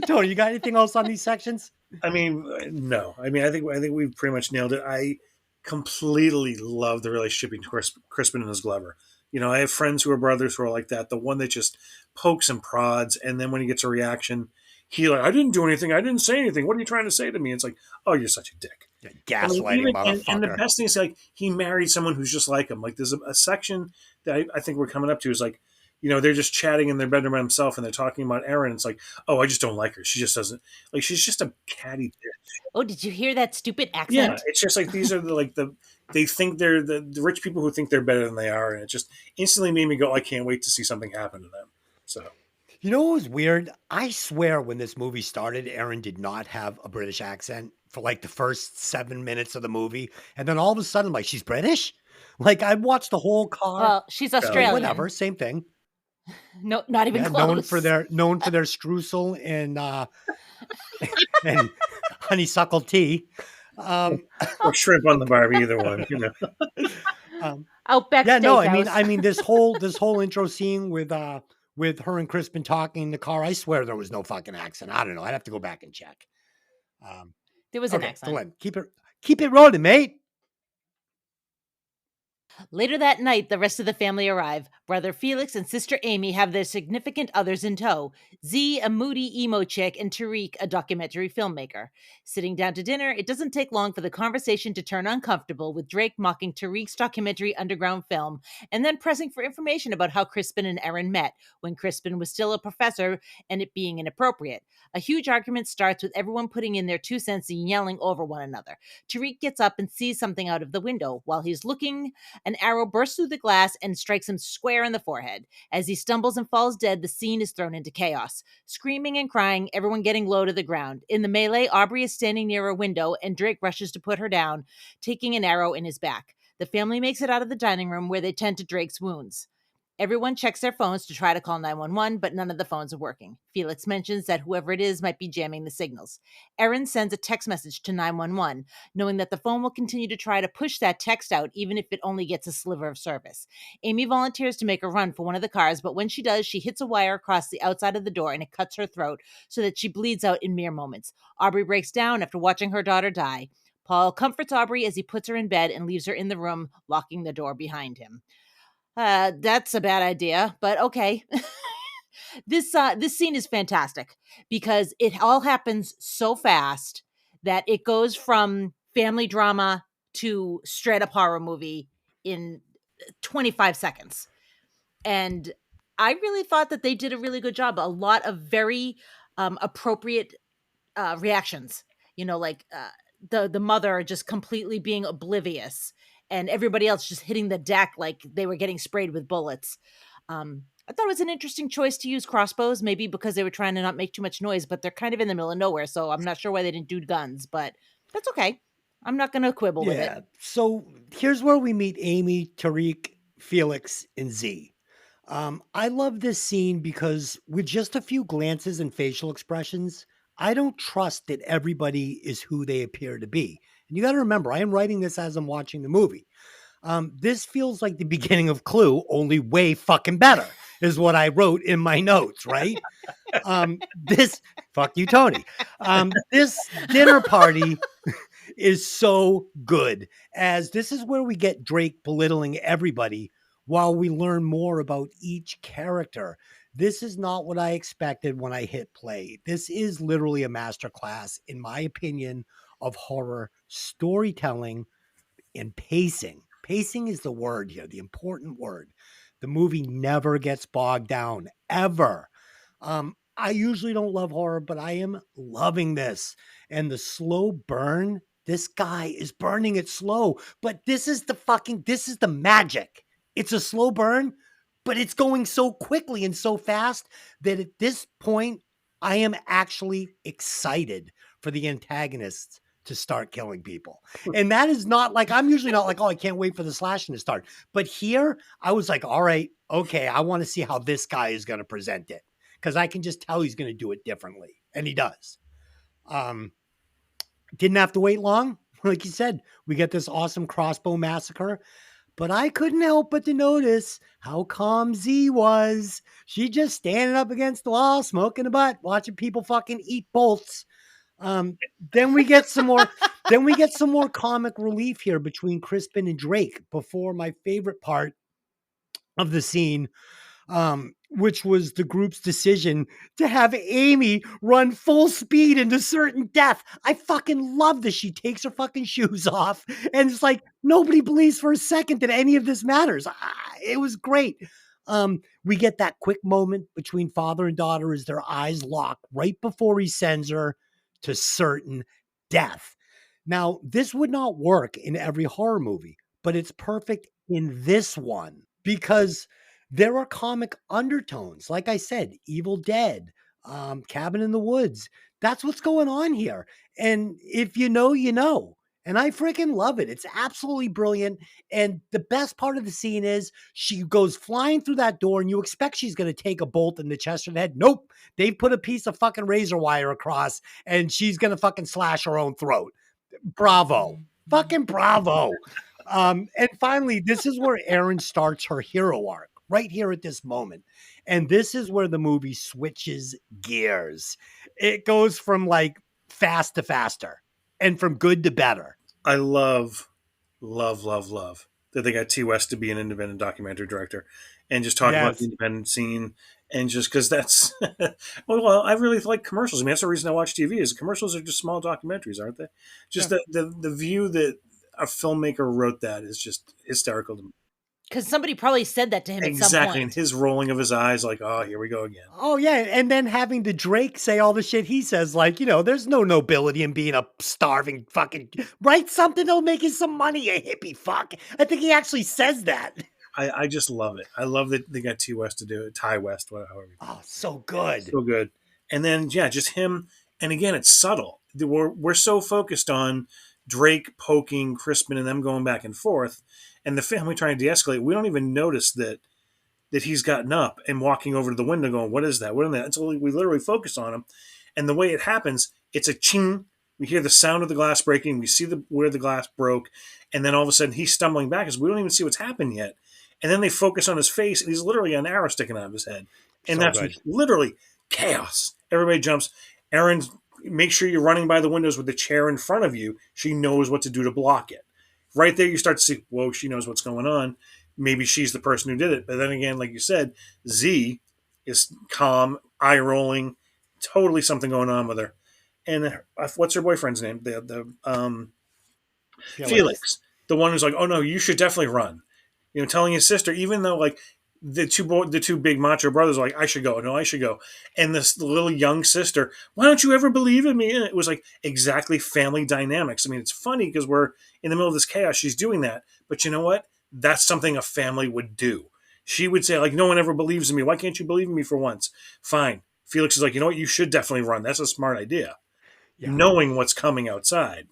Speaker 2: Tony, you got anything else on these sections?
Speaker 3: I mean, no. I mean, I think we've pretty much nailed it. I completely love the relationship between Crispin and his Glover. I have friends who are brothers who are like that. The one that just pokes and prods, and then when he gets a reaction, he like, I didn't do anything. I didn't say anything. What are you trying to say to me? It's like, oh, you're such a dick.
Speaker 2: You
Speaker 3: And like
Speaker 2: gaslighting
Speaker 3: even and the
Speaker 2: motherfucker.
Speaker 3: best thing is like he married someone who's just like him. Like there's a section that I think we're coming up to is like, they're just chatting in their bedroom by themselves and they're talking about Erin. It's like, oh, I just don't like her. She just doesn't like. She's just a catty bitch.
Speaker 1: Oh, did you hear that stupid
Speaker 3: Yeah,
Speaker 1: accent?
Speaker 3: it's just like these are the they think they're the rich people who think they're better than they are, and it just instantly made me go, I can't wait to see something happen to them. So
Speaker 2: You know what was weird? I swear when this movie started, Aaron did not have a British accent for like the first 7 minutes of the movie. And then all of a sudden, like, she's British? Like, I watched the whole car.
Speaker 1: Well, she's
Speaker 3: oh yeah,
Speaker 2: Whatever,
Speaker 1: Australian.
Speaker 2: same thing.
Speaker 1: No, not even
Speaker 2: Yeah, known for
Speaker 1: close.
Speaker 2: their streusel and and honeysuckle tea. Um,
Speaker 3: or shrimp on the barbie, either one.
Speaker 2: um,
Speaker 1: Outback
Speaker 2: yeah, no, I mean,
Speaker 1: Steakhouse.
Speaker 2: this whole intro scene with her and Crispin talking in the car. I swear there was no fucking accent. I don't know. I'd have to go back and check. Um,
Speaker 1: There was an
Speaker 2: okay,
Speaker 1: accent.
Speaker 2: Glenn, keep it rolling, mate.
Speaker 1: Later that night, the rest of the family arrive. Brother Felix and sister Amy have their significant others in tow: Z, a moody emo chick, and Tariq, a documentary filmmaker. Sitting down to dinner, it doesn't take long for the conversation to turn uncomfortable, with Drake mocking Tariq's documentary underground film and then pressing for information about how Crispin and Erin met when Crispin was still a professor and it being inappropriate. A huge argument starts with everyone putting in their 2 cents and yelling over one another. Tariq gets up and sees something out of the window. While he's looking, an arrow bursts through the glass and strikes him square in the forehead. As he stumbles and falls dead, the scene is thrown into chaos. Screaming and crying, everyone getting low to the ground. In the melee, Aubrey is standing near a window and Drake rushes to put her down, taking an arrow in his back. The family makes it out of the dining room where they tend to Drake's wounds. Everyone checks their phones to try to call 911, but none of the phones are working. Felix mentions that whoever it is might be jamming the signals. Erin sends a text message to 911, knowing that the phone will continue to try to push that text out even if it only gets a sliver of service. Amy volunteers to make a run for one of the cars, but when she does, she hits a wire across the outside of the door and it cuts her throat so that she bleeds out in mere moments. Aubrey breaks down after watching her daughter die. Paul comforts Aubrey as he puts her in bed and leaves her in the room, locking the door behind him. That's a bad idea, but okay. This scene is fantastic because it all happens so fast that it goes from family drama to straight up horror movie in 25 seconds. And I really thought that they did a really good job. A lot of very appropriate reactions. Like the mother just completely being oblivious, and everybody else just hitting the deck like they were getting sprayed with bullets. I thought it was an interesting choice to use crossbows, maybe because they were trying to not make too much noise, but they're kind of in the middle of nowhere, so I'm not sure why they didn't do guns, but that's okay. I'm not going to quibble with it.
Speaker 2: Yeah. So here's where we meet Amy, Tariq, Felix, and Z. I love this scene because with just a few glances and facial expressions, I don't trust that everybody is who they appear to be. And you got to remember, I am writing this as I'm watching the movie. This feels like the beginning of Clue, only way fucking better, is what I wrote in my notes, right? This, fuck you, Tony. This dinner party is so good, as this is where we get Drake belittling everybody while we learn more about each character. This is not what I expected when I hit play. This is literally a masterclass, in my opinion, of horror storytelling and pacing. Pacing is the word here, the important word. The movie never gets bogged down, ever. I usually don't love horror, but I am loving this. And the slow burn, this guy is burning it slow, but this is the magic. It's a slow burn, but it's going so quickly and so fast that at this point, I am actually excited for the antagonists to start killing people. And that is not like, I'm usually not like, oh, I can't wait for the slashing to start. But here, I was like, all right, okay, I want to see how this guy is going to present it, because I can just tell he's going to do it differently. And he does. Um, didn't have to wait long. Like you said, we get this awesome crossbow massacre. But I couldn't help but to notice how calm Z was. She just standing up against the wall, smoking a butt, watching people fucking eat bolts. Then we get some more. Then we get some more comic relief here between Crispin and Drake before my favorite part of the scene, which was the group's decision to have Amy run full speed into certain death. I fucking love this. She takes her fucking shoes off, and it's like nobody believes for a second that any of this matters. It was great. We get that quick moment between father and daughter as their eyes lock right before he sends her to certain death. Now, this would not work in every horror movie, but it's perfect in this one because there are comic undertones. Like I said, Evil Dead, Cabin in the Woods. That's what's going on here. And if you know, you know. And I freaking love it. It's absolutely brilliant. And the best part of the scene is she goes flying through that door and you expect she's going to take a bolt in the chest or the head. Nope. They put a piece of fucking razor wire across and she's going to fucking slash her own throat. Bravo. Fucking bravo. And finally, this is where Erin starts her hero arc, right here at this moment. And this is where the movie switches gears. It goes from like fast to faster and from good to better.
Speaker 3: I love, love, love, love that they got T West to be an independent documentary director, and just talk about the
Speaker 2: Yes.
Speaker 3: independent scene, and just because that's well, I really like commercials. I mean, that's the reason I watch TV is commercials are just small documentaries, aren't they? Just
Speaker 2: Yeah.
Speaker 3: the view that a filmmaker wrote that is just hysterical to me.
Speaker 1: Because somebody probably said that to him at some
Speaker 3: Exactly, and
Speaker 1: point.
Speaker 3: his rolling of his eyes, like, oh, here we go again.
Speaker 2: Oh yeah, and then having the Drake say all the shit he says, like, there's no nobility in being a starving fucking write something that'll make you some money, you hippie fuck. I think he actually says that.
Speaker 3: I just love it. I love that they got T West to do it, Ty West, whatever. However you pronounce
Speaker 2: Oh, so good.
Speaker 3: so good. And then yeah, just him. And again, it's subtle. We're so focused on Drake poking Crispin and them going back and forth, and the family trying to de-escalate. We don't even notice that he's gotten up and walking over to the window, going, "What is that? What is that?" Until we literally focus on him, and the way it happens, it's a ching. We hear the sound of the glass breaking. We see where the glass broke, and then all of a sudden he's stumbling back as we don't even see what's happened yet. And then they focus on his face, and he's literally an arrow sticking out of his head, and
Speaker 2: So
Speaker 3: that's
Speaker 2: good.
Speaker 3: literally chaos. Everybody jumps. Aaron, make sure you're running by the windows with the chair in front of you. She knows what to do to block it. Right there, you start to see, whoa, she knows what's going on. Maybe she's the person who did it. But then again, like you said, Z is calm, eye rolling, totally something going on with her. And what's her boyfriend's name? The
Speaker 2: Felix.
Speaker 3: Felix, the one who's like, "Oh no, you should definitely run." Telling his sister, even though like the two big macho brothers are like, "I should go, no, I should go," and this little young sister, "Why don't you ever believe in me?" And it was like exactly family dynamics. I mean, it's funny because we're in the middle of this chaos. She's doing that, but you know what? That's something a family would do. She would say like, "No one ever believes in me. Why can't you believe in me for once?" Fine. Felix is like, "You know what? You should definitely run. That's a smart idea."
Speaker 2: Yeah.
Speaker 3: Knowing what's coming outside.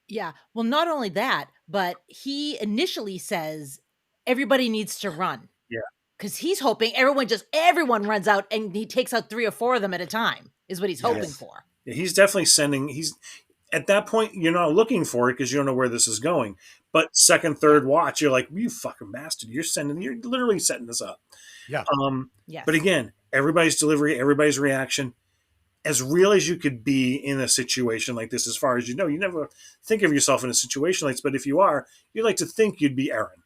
Speaker 1: Yeah. Well, not only that, but he initially says everybody needs to run
Speaker 3: Yeah.
Speaker 1: because he's hoping everyone runs out and he takes out 3 or 4 of them at a time is what he's hoping
Speaker 2: Yes.
Speaker 1: for.
Speaker 3: Yeah, he's definitely sending. He's at that point. You're not looking for it because you don't know where this is going. But second,
Speaker 1: Yeah.
Speaker 3: third watch, you're like, "You fucking bastard! You're literally setting this up."
Speaker 2: Yeah.
Speaker 3: Um, but
Speaker 1: Yes.
Speaker 3: again, everybody's delivery, everybody's reaction, as real as you could be in a situation like this. As far as you know, you never think of yourself in a situation like this. But if you are, you like to think you'd be Aaron.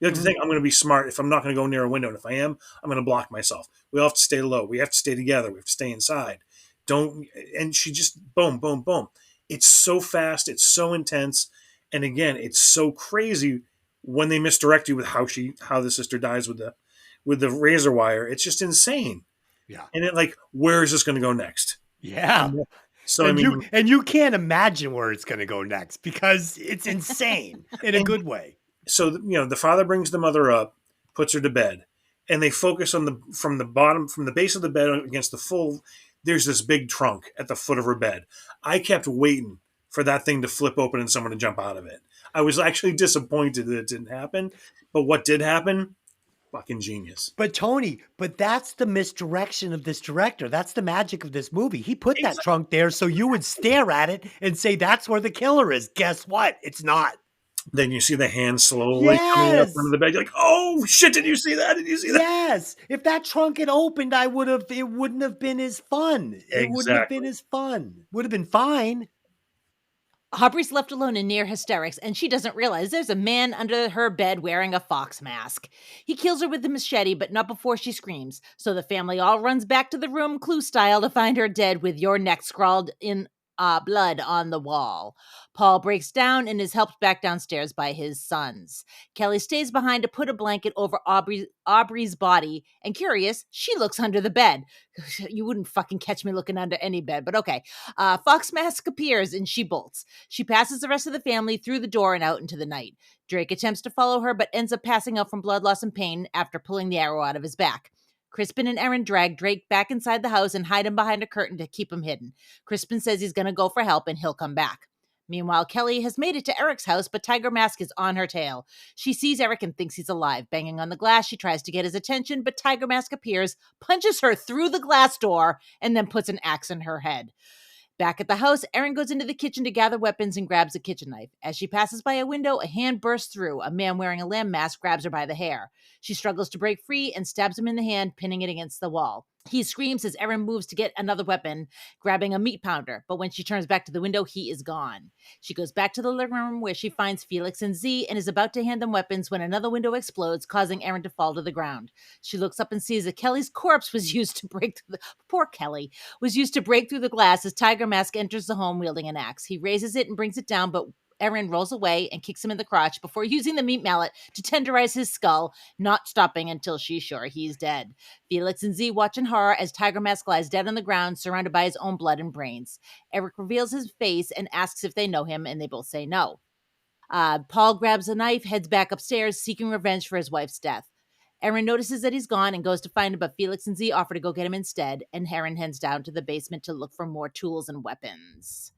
Speaker 3: You have to
Speaker 2: Mhm.
Speaker 3: think I'm going to be smart if I'm not going to go near a window. And if I am, I'm going to block myself. We all have to stay low. We have to stay together. We have to stay inside. Don't. And she just boom, boom, boom. It's so fast. It's so intense. And again, it's so crazy when they misdirect you with how the sister dies with the razor wire. It's just insane.
Speaker 2: Yeah.
Speaker 3: And it like, where is this going to go next?
Speaker 2: Yeah.
Speaker 3: And so I
Speaker 2: And you
Speaker 3: mean,
Speaker 2: and you can't imagine where it's going to go next because it's insane in a
Speaker 3: and
Speaker 2: good way.
Speaker 3: so the father brings the mother up, puts her to bed, and they focus on the from the bottom, from the base of the bed against the full. There's this big trunk at the foot of her bed. I kept waiting for that thing to flip open and someone to jump out of it. I was actually disappointed that it didn't happen, but what did happen, fucking genius.
Speaker 2: But that's the misdirection of this director. That's the magic of this movie. He put that
Speaker 3: Exactly.
Speaker 2: trunk there so you would stare at it and say, that's where the killer is. Guess what? It's not.
Speaker 3: Then you see the hand slowly coming up under
Speaker 2: Yes.
Speaker 3: the bed. You're like, oh shit! Did you see that? Did you see that?
Speaker 2: Yes. If that trunk had opened, it wouldn't have been as fun. It wouldn't have been
Speaker 3: Exactly.
Speaker 2: as fun. Would have been fine.
Speaker 1: Aubrey's left alone in near hysterics, and she doesn't realize there's a man under her bed wearing a fox mask. He kills her with the machete, but not before she screams. So the family all runs back to the room, Clue style, to find her dead with your neck scrawled in blood on the wall. Paul breaks down and is helped back downstairs by his sons. Kelly stays behind to put a blanket over Aubrey's body, and curious, she looks under the bed. You wouldn't fucking catch me looking under any bed, but okay. Fox mask appears and she bolts. She passes the rest of the family through the door and out into the night. Drake attempts to follow her, but ends up passing out from blood loss and pain after pulling the arrow out of his back. Crispin and Aaron drag Drake back inside the house and hide him behind a curtain to keep him hidden. Crispin says he's going to go for help and he'll come back. Meanwhile, Kelly has made it to Eric's house, but Tiger Mask is on her tail. She sees Eric and thinks he's alive. Banging on the glass, she tries to get his attention, but Tiger Mask appears, punches her through the glass door, and then puts an axe in her head. Back at the house, Erin goes into the kitchen to gather weapons and grabs a kitchen knife. As she passes by a window, a hand bursts through. A man wearing a lamb mask grabs her by the hair. She struggles to break free and stabs him in the hand, pinning it against the wall. He screams as Erin moves to get another weapon, grabbing a meat pounder. But when she turns back to the window, he is gone. She goes back to the living room where she finds Felix and Z and is about to hand them weapons when another window explodes, causing Erin to fall to the ground. She looks up and sees that Kelly's corpse was used to break through the poor Kelly was used to break through the glass as Tiger Mask enters the home wielding an axe. He raises it and brings it down, but Erin rolls away and kicks him in the crotch before using the meat mallet to tenderize his skull, not stopping until she's sure he's dead. Felix and Z watch in horror as Tiger Mask lies dead on the ground, surrounded by his own blood and brains. Eric reveals his face and asks if they know him, and they both say no. Paul grabs a knife, heads back upstairs, seeking revenge for his wife's death. Erin notices that he's gone and goes to find him, but Felix and Z offer to go get him instead, and Erin heads down to the basement to look for more tools and weapons.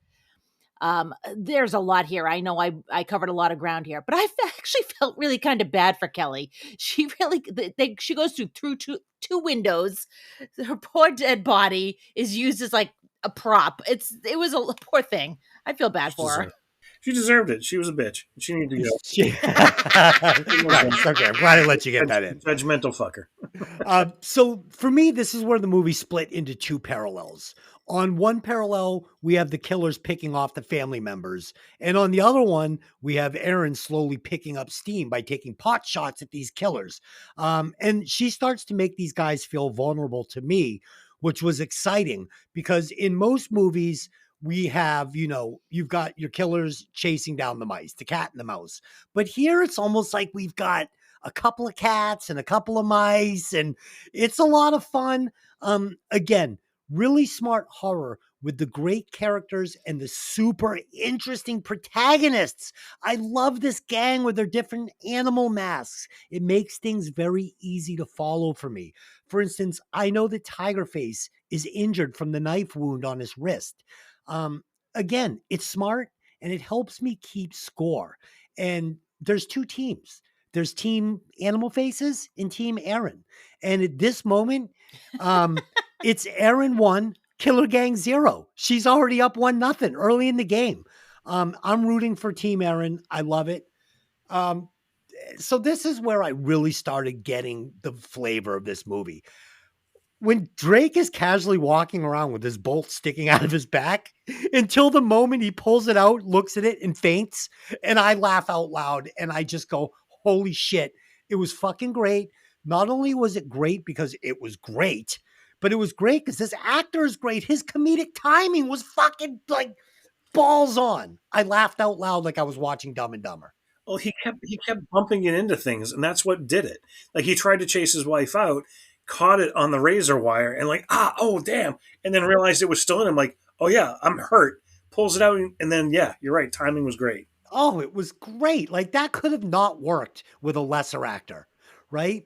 Speaker 1: There's a lot here. I know I covered a lot of ground here, but I actually felt really kind of bad for Kelly. She really she goes through two windows. Her poor dead body is used as like a prop. It was a poor thing. I feel bad
Speaker 3: She
Speaker 1: for her.
Speaker 3: deserved, she deserved it. She was a bitch. She needed to go.
Speaker 2: Right. Okay. I'm glad I let you get that in.
Speaker 3: Judgmental fucker.
Speaker 2: So for me, this is where the movie split into two parallels. On one parallel, we have the killers picking off the family members. And on the other one, we have Erin slowly picking up steam by taking pot shots at these killers. And she starts to make these guys feel vulnerable to me, which was exciting because in most movies, we have, you've got your killers chasing down the mice, the cat and the mouse. But here it's almost like we've got a couple of cats and a couple of mice, and it's a lot of fun. Again, really smart horror with the great characters and the super interesting protagonists. I love this gang with their different animal masks. It makes things very easy to follow for me. For instance, I know that Tigerface is injured from the knife wound on his wrist. Um, Again, it's smart and it helps me keep score. And there's two teams. There's Team Animal Faces and Team Erin. And at this moment, it's Erin 1, Killer Gang 0. She's already up 1-0 early in the game. I'm rooting for Team Erin. I love it. So this is where I really started getting the flavor of this movie. When Drake is casually walking around with his bolt sticking out of his back until the moment he pulls it out, looks at it and faints. And I laugh out loud and I just go, holy shit. It was fucking great. Not only was it great because it was great, but it was great because this actor is great. His comedic timing was fucking like balls on. I laughed out loud like I was watching Dumb and Dumber.
Speaker 3: Well, he kept bumping it into things, and that's what did it. Like he tried to chase his wife out, caught it on the razor wire, and like oh damn, and then realized it was still in him. Like oh yeah, I'm hurt. Pulls it out, and then yeah, you're right. Timing was great.
Speaker 2: Oh, it was great. Like that could have not worked with a lesser actor, right?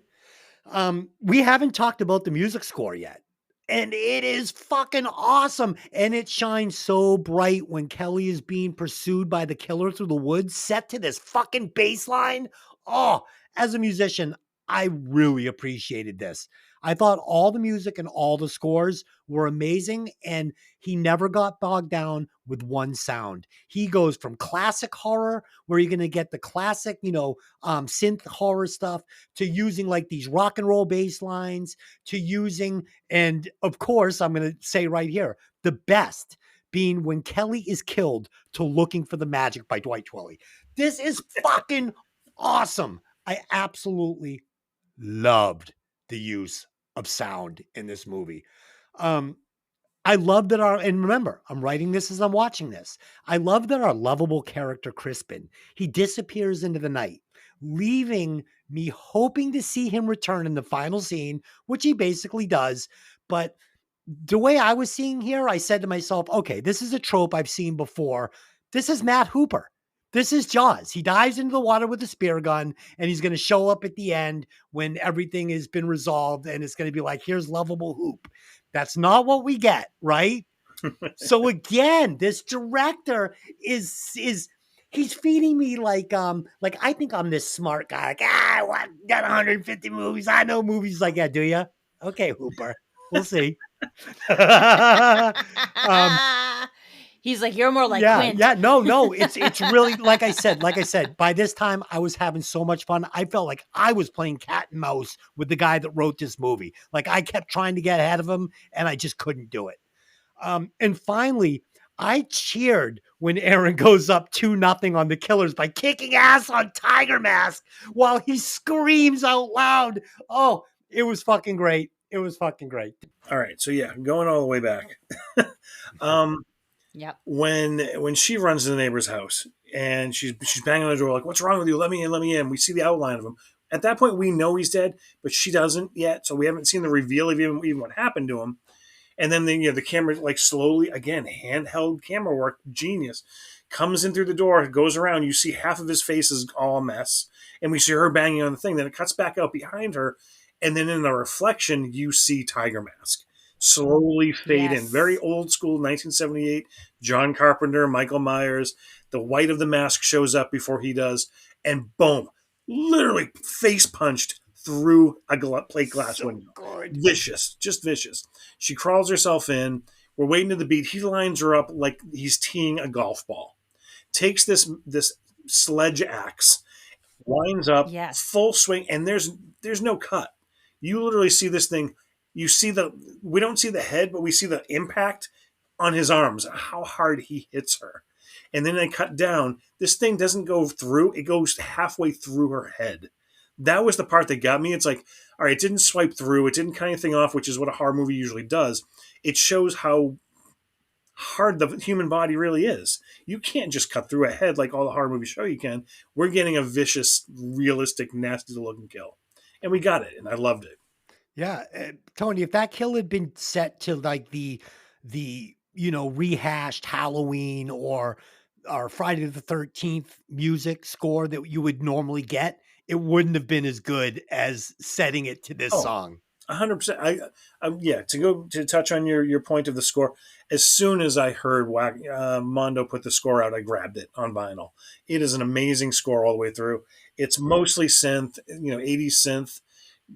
Speaker 2: We haven't talked about the music score yet. And it is fucking awesome. And it shines so bright when Kelly is being pursued by the killer through the woods, set to this fucking bass line. Oh, as a musician, I really appreciated this. I thought all the music and all the scores were amazing, and he never got bogged down with one sound. He goes from classic horror, where you're going to get the classic, synth horror stuff, to using like these rock and roll bass lines, to using, and of course, I'm going to say right here, the best being when Kelly is killed to Looking for the Magic by Dwight Twilley. This is fucking awesome. I absolutely loved the use of sound in this movie. I love that and remember, I'm writing this as I'm watching this. I love that our lovable character, Crispin, he disappears into the night, leaving me hoping to see him return in the final scene, which he basically does. But the way I was seeing here, I said to myself, okay, this is a trope I've seen before. This is Matt Hooper. This is Jaws. He dives into the water with a spear gun, and he's going to show up at the end when everything has been resolved, and it's going to be like, here's lovable Hoop. That's not what we get, right? So again, this director is he's feeding me like I think I'm this smart guy. Like, I got 150 movies. I know movies like that. Do you? Okay, Hooper. We'll see. um,
Speaker 1: He's like, "You're more like
Speaker 2: Yeah,
Speaker 1: Quint."
Speaker 2: yeah, no, no, it's really like I said, by this time I was having so much fun. I felt like I was playing cat and mouse with the guy that wrote this movie. Like I kept trying to get ahead of him and I just couldn't do it. And finally, I cheered when Aaron goes up 2-0 on the Killers by kicking ass on Tiger Mask while he screams out loud. Oh, it was fucking great. It was fucking great.
Speaker 3: All right, so yeah, going all the way back. um,
Speaker 1: Yep.
Speaker 3: when she runs to the neighbor's house and she's banging on the door like, "What's wrong with you? Let me in, let me in." We see the outline of him. At that point, we know he's dead, but she doesn't yet, so we haven't seen the reveal of even what happened to him. And then the camera like slowly again handheld camera work, genius, comes in through the door, goes around. You see half of his face is all a mess, and we see her banging on the thing. Then it cuts back out behind her, and then in the reflection you see Tiger Mask slowly fade in. Very
Speaker 1: Yes.
Speaker 3: old school 1978. John Carpenter, Michael Myers. The white of the mask shows up before he does, and boom, literally face punched through a plate glass
Speaker 2: So
Speaker 3: window.
Speaker 2: good.
Speaker 3: Vicious, just vicious. She crawls herself in. We're waiting to the beat. He lines her up like he's teeing a golf ball. Takes this sledge axe, winds up
Speaker 1: Yes.
Speaker 3: full swing, and there's no cut. You literally see this thing. You see we don't see the head, but we see the impact on his arms, how hard he hits her. And then they cut down. This thing doesn't go through, it goes halfway through her head. That was the part that got me. It's like, all right, it didn't swipe through, it didn't cut anything off, which is what a horror movie usually does. It shows how hard the human body really is. You can't just cut through a head like all the horror movies show you can. We're getting a vicious, realistic, nasty looking kill. And we got it, and I loved it.
Speaker 2: Yeah, Tony, if that kill had been set to like the rehashed Halloween or Friday the 13th music score that you would normally get, it wouldn't have been as good as setting it to this
Speaker 3: Oh,
Speaker 2: song.
Speaker 3: 100%. Yeah. To go to touch on your point of the score, as soon as I heard Mondo put the score out, I grabbed it on vinyl. It is an amazing score all the way through. It's mostly synth, 80s synth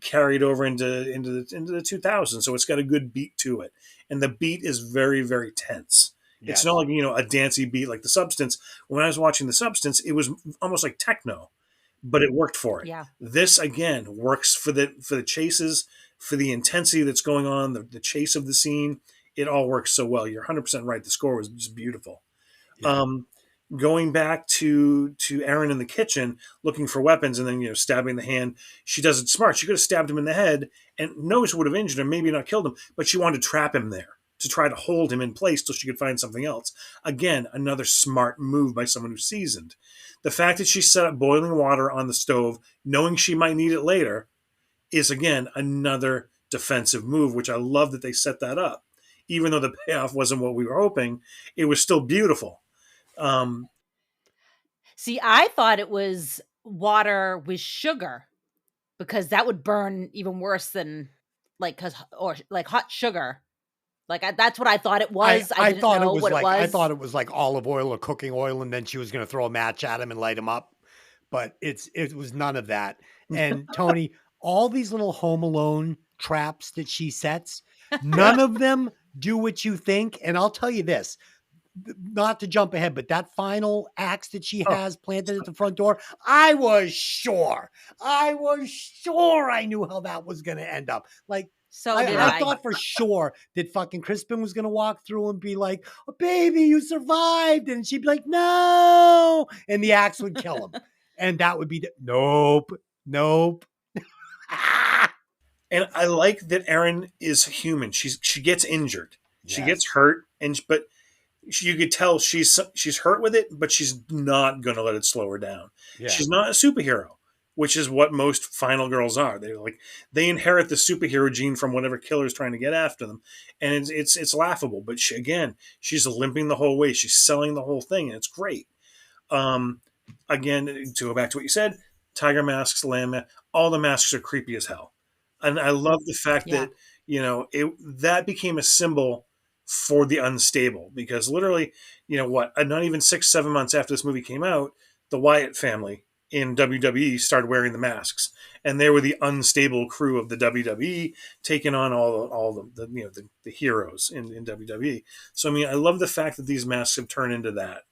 Speaker 3: carried over into the 2000s, so it's got a good beat to it, and the beat is very very tense. It's not
Speaker 2: Yes.
Speaker 3: like a dancey beat like The Substance. When I was watching The Substance, it was almost like techno, but it worked for it.
Speaker 1: Yeah.
Speaker 3: This again works for the chases, for the intensity that's going on, the chase of the scene. It all works so well. You're 100% right. The score was just beautiful.
Speaker 2: Yeah.
Speaker 3: Um, Going back to Aaron in the kitchen looking for weapons and then stabbing the hand. She does it smart. She could have stabbed him in the head and knows it would have injured him, maybe not killed him, but she wanted to trap him there to try to hold him in place till she could find something else. Again, another smart move by someone who's seasoned. The fact that she set up boiling water on the stove, knowing she might need it later, is again another defensive move, which I love that they set that up. Even though the payoff wasn't what we were hoping, it was still beautiful. Um,
Speaker 1: See, I thought it was water with sugar because that would burn even worse than like cuz or like hot sugar. That's what I thought it
Speaker 2: I
Speaker 1: was. I
Speaker 2: I
Speaker 1: didn't
Speaker 2: thought it
Speaker 1: know
Speaker 2: was
Speaker 1: what it
Speaker 2: like I
Speaker 1: was.
Speaker 2: thought it was like olive oil or cooking oil, and then she was gonna throw a match at him and light him up. But it was none of that. And Tony, all these little Home Alone traps that she sets, none of them do what you think. And I'll tell you this, not to jump ahead, but that final axe that she
Speaker 3: oh,
Speaker 2: has planted at the front door, I was sure I knew how that was going to end up. Like,
Speaker 1: So
Speaker 2: I,
Speaker 1: did
Speaker 2: I
Speaker 1: I.
Speaker 2: thought for sure that fucking Crispin was going to walk through and be like, oh, baby, you survived. And she'd be like, no. And the axe would kill him. And that would be, nope, nope.
Speaker 3: and I like that Erin is human. She gets injured, she gets
Speaker 2: Yes.
Speaker 3: hurt, and you could tell she's hurt with it, but she's not going to let it slow her down.
Speaker 2: Yeah.
Speaker 3: She's not a superhero, which is what most final girls are. They inherit the superhero gene from whatever killer's trying to get after them, and it's laughable. But she's limping the whole way. She's selling the whole thing, and it's great. Um, Again, to go back to what you said, tiger masks, lamb masks, all the masks are creepy as hell, and I love the fact
Speaker 1: Yeah.
Speaker 3: that that became a symbol for the unstable because literally, not even 6 7 months after this movie came out, the Wyatt family in WWE started wearing the masks, and they were the unstable crew of the WWE taking on all the heroes in WWE. So I mean, I love the fact that these masks have turned into that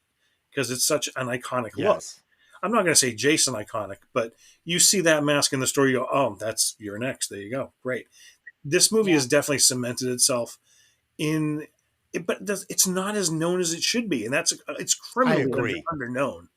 Speaker 3: because it's such an iconic look.
Speaker 2: Yes.
Speaker 3: I'm not going to say Jason iconic, but you see that mask in the store, you go, "Oh, that's you're next." There you go, great. This movie
Speaker 1: Yeah.
Speaker 3: has definitely cemented itself in it, but it's not as known as it should be, and it's
Speaker 2: I
Speaker 3: criminally
Speaker 2: agree.
Speaker 3: under known.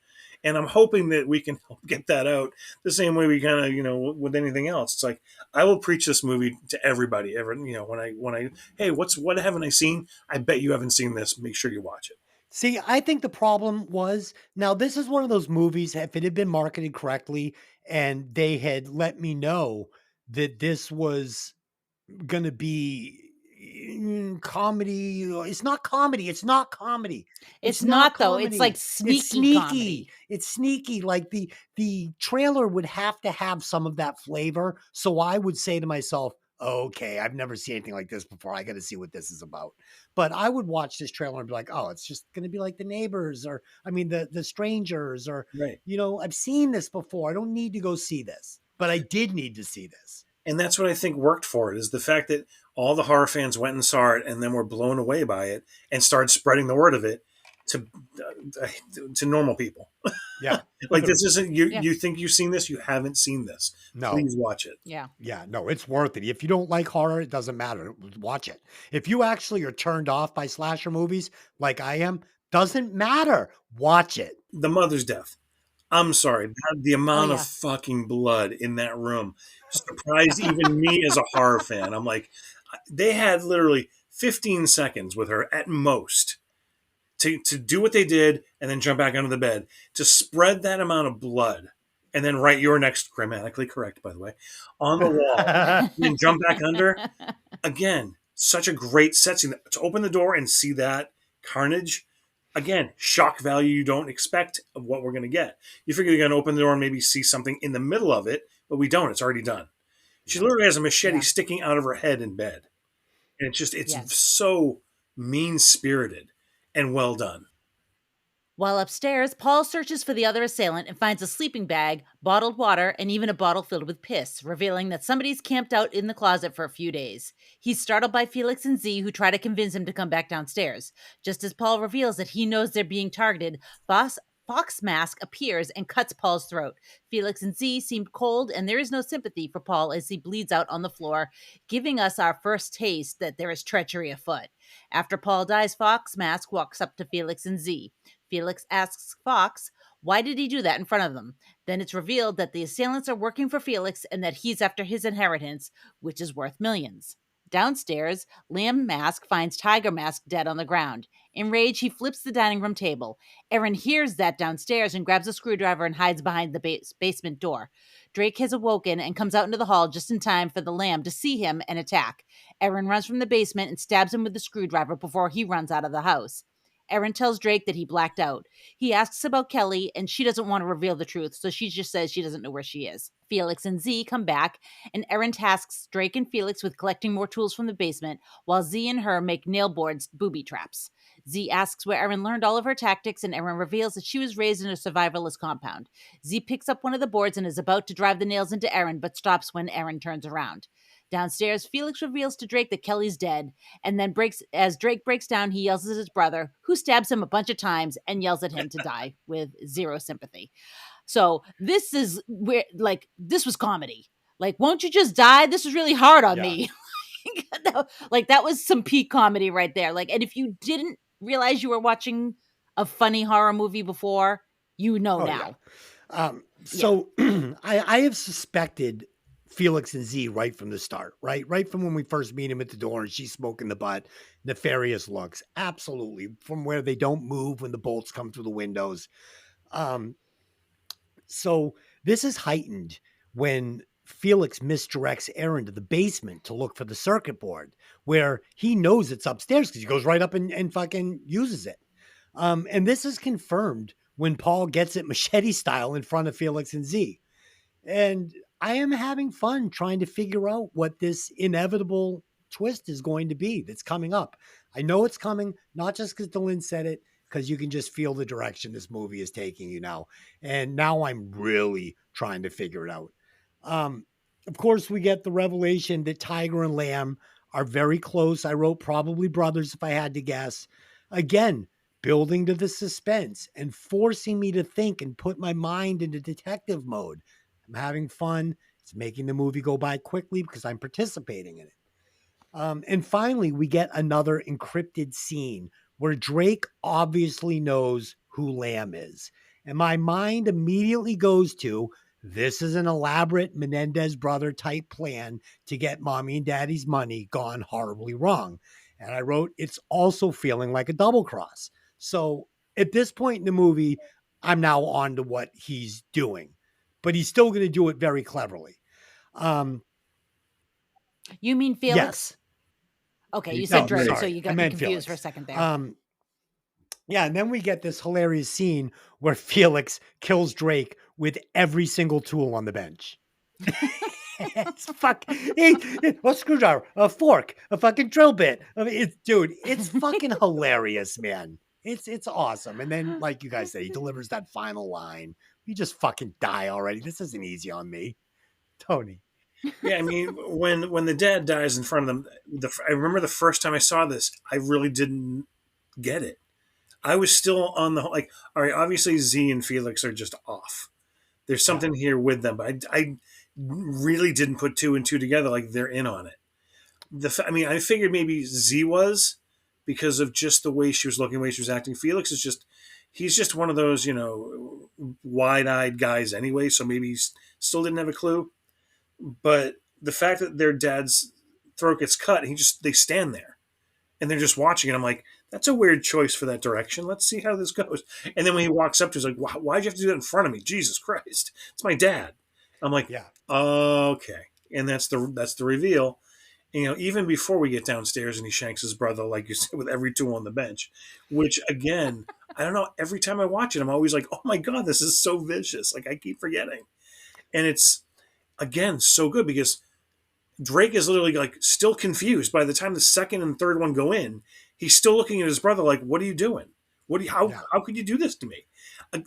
Speaker 3: And I'm hoping that we can help get that out the same way we kind of with anything else. It's like I will preach this movie to everybody. Ever when I hey, what haven't I seen? I bet you haven't seen this. Make sure you watch it.
Speaker 2: See, I think the problem was now this is one of those movies, if it had been marketed correctly and they had let me know that this was gonna be comedy. It's not comedy. It's not comedy. It's
Speaker 1: It's
Speaker 2: not
Speaker 1: not though, it's, like,
Speaker 2: comedy. It's
Speaker 1: sneaky
Speaker 2: sneaky.
Speaker 1: comedy.
Speaker 2: It's sneaky. Like the trailer would have to have some of that flavor. So I would say to myself, okay, I've never seen anything like this before. I got to see what this is about. But I would watch this trailer and be like, oh, it's just going to be like the neighbors, or I mean, the strangers, or
Speaker 3: Right.
Speaker 2: I've seen this before. I don't need to go see this, but I did need to see this.
Speaker 3: And that's what I think worked for it is the fact that all the horror fans went and saw it and then were blown away by it and started spreading the word of it to to normal people.
Speaker 2: Yeah.
Speaker 3: Like this isn't you.
Speaker 1: Yeah.
Speaker 3: You think you've seen this? You haven't seen this.
Speaker 2: No.
Speaker 3: Please watch it.
Speaker 1: Yeah.
Speaker 2: Yeah, no, it's worth it. If you don't like horror, it doesn't matter. Watch it. If you actually are turned off by slasher movies like I am, doesn't matter. Watch it.
Speaker 3: The mother's death. I'm sorry. The
Speaker 1: Oh,
Speaker 3: amount of
Speaker 1: yeah.
Speaker 3: fucking blood in that room surprised even me as a horror fan. I'm like, they had literally 15 seconds with her at most to do what they did and then jump back under the bed to spread that amount of blood and then write your next grammatically correct, by the way, on the wall and then jump back under. Again, such a great set scene to open the door and see that carnage. Again, shock value you don't expect of what we're going to get. You figure you're going to open the door and maybe see something in the middle of it, but we don't. It's already done. She
Speaker 2: Yep.
Speaker 3: literally has a machete
Speaker 1: Yeah.
Speaker 3: sticking out of her head in bed. And it's
Speaker 1: Yes.
Speaker 3: so mean spirited and well done.
Speaker 1: While upstairs, Paul searches for the other assailant and finds a sleeping bag, bottled water, and even a bottle filled with piss, revealing that somebody's camped out in the closet for a few days. He's startled by Felix and Z, who try to convince him to come back downstairs. Just as Paul reveals that he knows they're being targeted, Fox Mask appears and cuts Paul's throat. Felix and Z seem cold, and there is no sympathy for Paul as he bleeds out on the floor, giving us our first taste that there is treachery afoot. After Paul dies, Fox Mask walks up to Felix and Z. Felix asks Fox, why did he do that in front of them? Then it's revealed that the assailants are working for Felix and that he's after his inheritance, which is worth millions. Downstairs, Lamb Mask finds Tiger Mask dead on the ground. Enraged, he flips the dining room table. Erin hears that downstairs and grabs a screwdriver and hides behind the basement door. Drake has awoken and comes out into the hall just in time for the Lamb to see him and attack. Erin runs from the basement and stabs him with the screwdriver before he runs out of the house. Erin tells Drake that he blacked out. He asks about Kelly, and she doesn't want to reveal the truth, so she just says she doesn't know where she is. Felix and Z come back, and Erin tasks Drake and Felix with collecting more tools from the basement, while Z and her make nail boards booby traps. Z asks where Erin learned all of her tactics, and Erin reveals that she was raised in a survivalist compound. Z picks up one of the boards and is about to drive the nails into Erin, but stops when Erin turns around. Downstairs, Felix reveals to Drake that Kelly's dead, and then as Drake breaks down, he yells at his brother, who stabs him a bunch of times and yells at him to die with zero sympathy. So this is where, like, this was comedy. Like, won't you just die? This was really hard on
Speaker 2: Yeah.
Speaker 1: me. Like, that was some peak comedy right there. Like, and if you didn't realize you were watching a funny horror movie before, you know
Speaker 2: Oh,
Speaker 1: now.
Speaker 2: yeah. So I have suspected Felix and Z right from the start, right from when we first meet him at the door and she's smoking the butt, nefarious looks, absolutely, from where they don't move when the bolts come through the windows. Um, so this is heightened when Felix misdirects Aaron to the basement to look for the circuit board, where he knows it's upstairs because he goes right up and fucking uses it. And this is confirmed when Paul gets it machete style in front of Felix and Z. And I am having fun trying to figure out what this inevitable twist is going to be that's coming up. I know it's coming, not just because Delin said it, because you can just feel the direction this movie is taking you now. And now I'm really trying to figure it out. Um, of course, we get the revelation that Tiger and Lamb are very close. I wrote probably brothers if I had to guess. Again, building to the suspense and forcing me to think and put my mind into detective mode. I'm having fun. It's making the movie go by quickly because I'm participating in it. And finally, we get another encrypted scene where Drake obviously knows who Lamb is. And my mind immediately goes to this is an elaborate Menendez brother type plan to get mommy and daddy's money gone horribly wrong. And I wrote, it's also feeling like a double cross. So at this point in the movie, I'm now on to what he's doing, but he's still going to do it very cleverly. Um,
Speaker 1: You mean
Speaker 2: yes.
Speaker 1: Felix? Okay, you said
Speaker 2: No,
Speaker 1: Drake, so
Speaker 3: Drake.
Speaker 2: sorry.
Speaker 1: you
Speaker 2: I
Speaker 1: got me
Speaker 2: meant
Speaker 1: confused for a
Speaker 2: Felix.
Speaker 1: second there.
Speaker 2: Yeah, and then we get this hilarious scene where Felix kills Drake with every single tool on the bench. It's a screwdriver, a fork, a fucking drill bit. I mean, it's fucking hilarious, man. It's awesome. And then, like you guys said, he delivers that final line. You just fucking die already. This isn't easy on me, Tony.
Speaker 3: Yeah, I mean, when the dad dies in front of them, I remember the first time I saw this, I really didn't get it. I was still on the like, all right, obviously Z and Felix are just off. There's
Speaker 2: Yeah,
Speaker 3: something here with them, but I really didn't put two and two together. Like they're in on it. I mean, I figured maybe Z was because of just the way she was looking, the way she was acting. Felix is just he's just one of those wide-eyed guys anyway. So maybe he still didn't have a clue. But the fact that their dad's throat gets cut, they stand there and they're just watching it. I'm like, that's a weird choice for that direction. Let's see how this goes. And then when he walks up to, he's like, why'd you have to do that in front of me? Jesus Christ, it's my dad. I'm like,
Speaker 2: yeah,
Speaker 3: okay, and that's the reveal. And, even before we get downstairs and he shanks his brother, like you said, with every tool on the bench, which again, I don't know. Every time I watch it, I'm always like, oh my god, this is so vicious. Like I keep forgetting, and it's again so good because Drake is literally like still confused. By the time the second and third one go in, he's still looking at his brother like, "What are you doing?
Speaker 2: yeah,
Speaker 3: How could you do this to me?"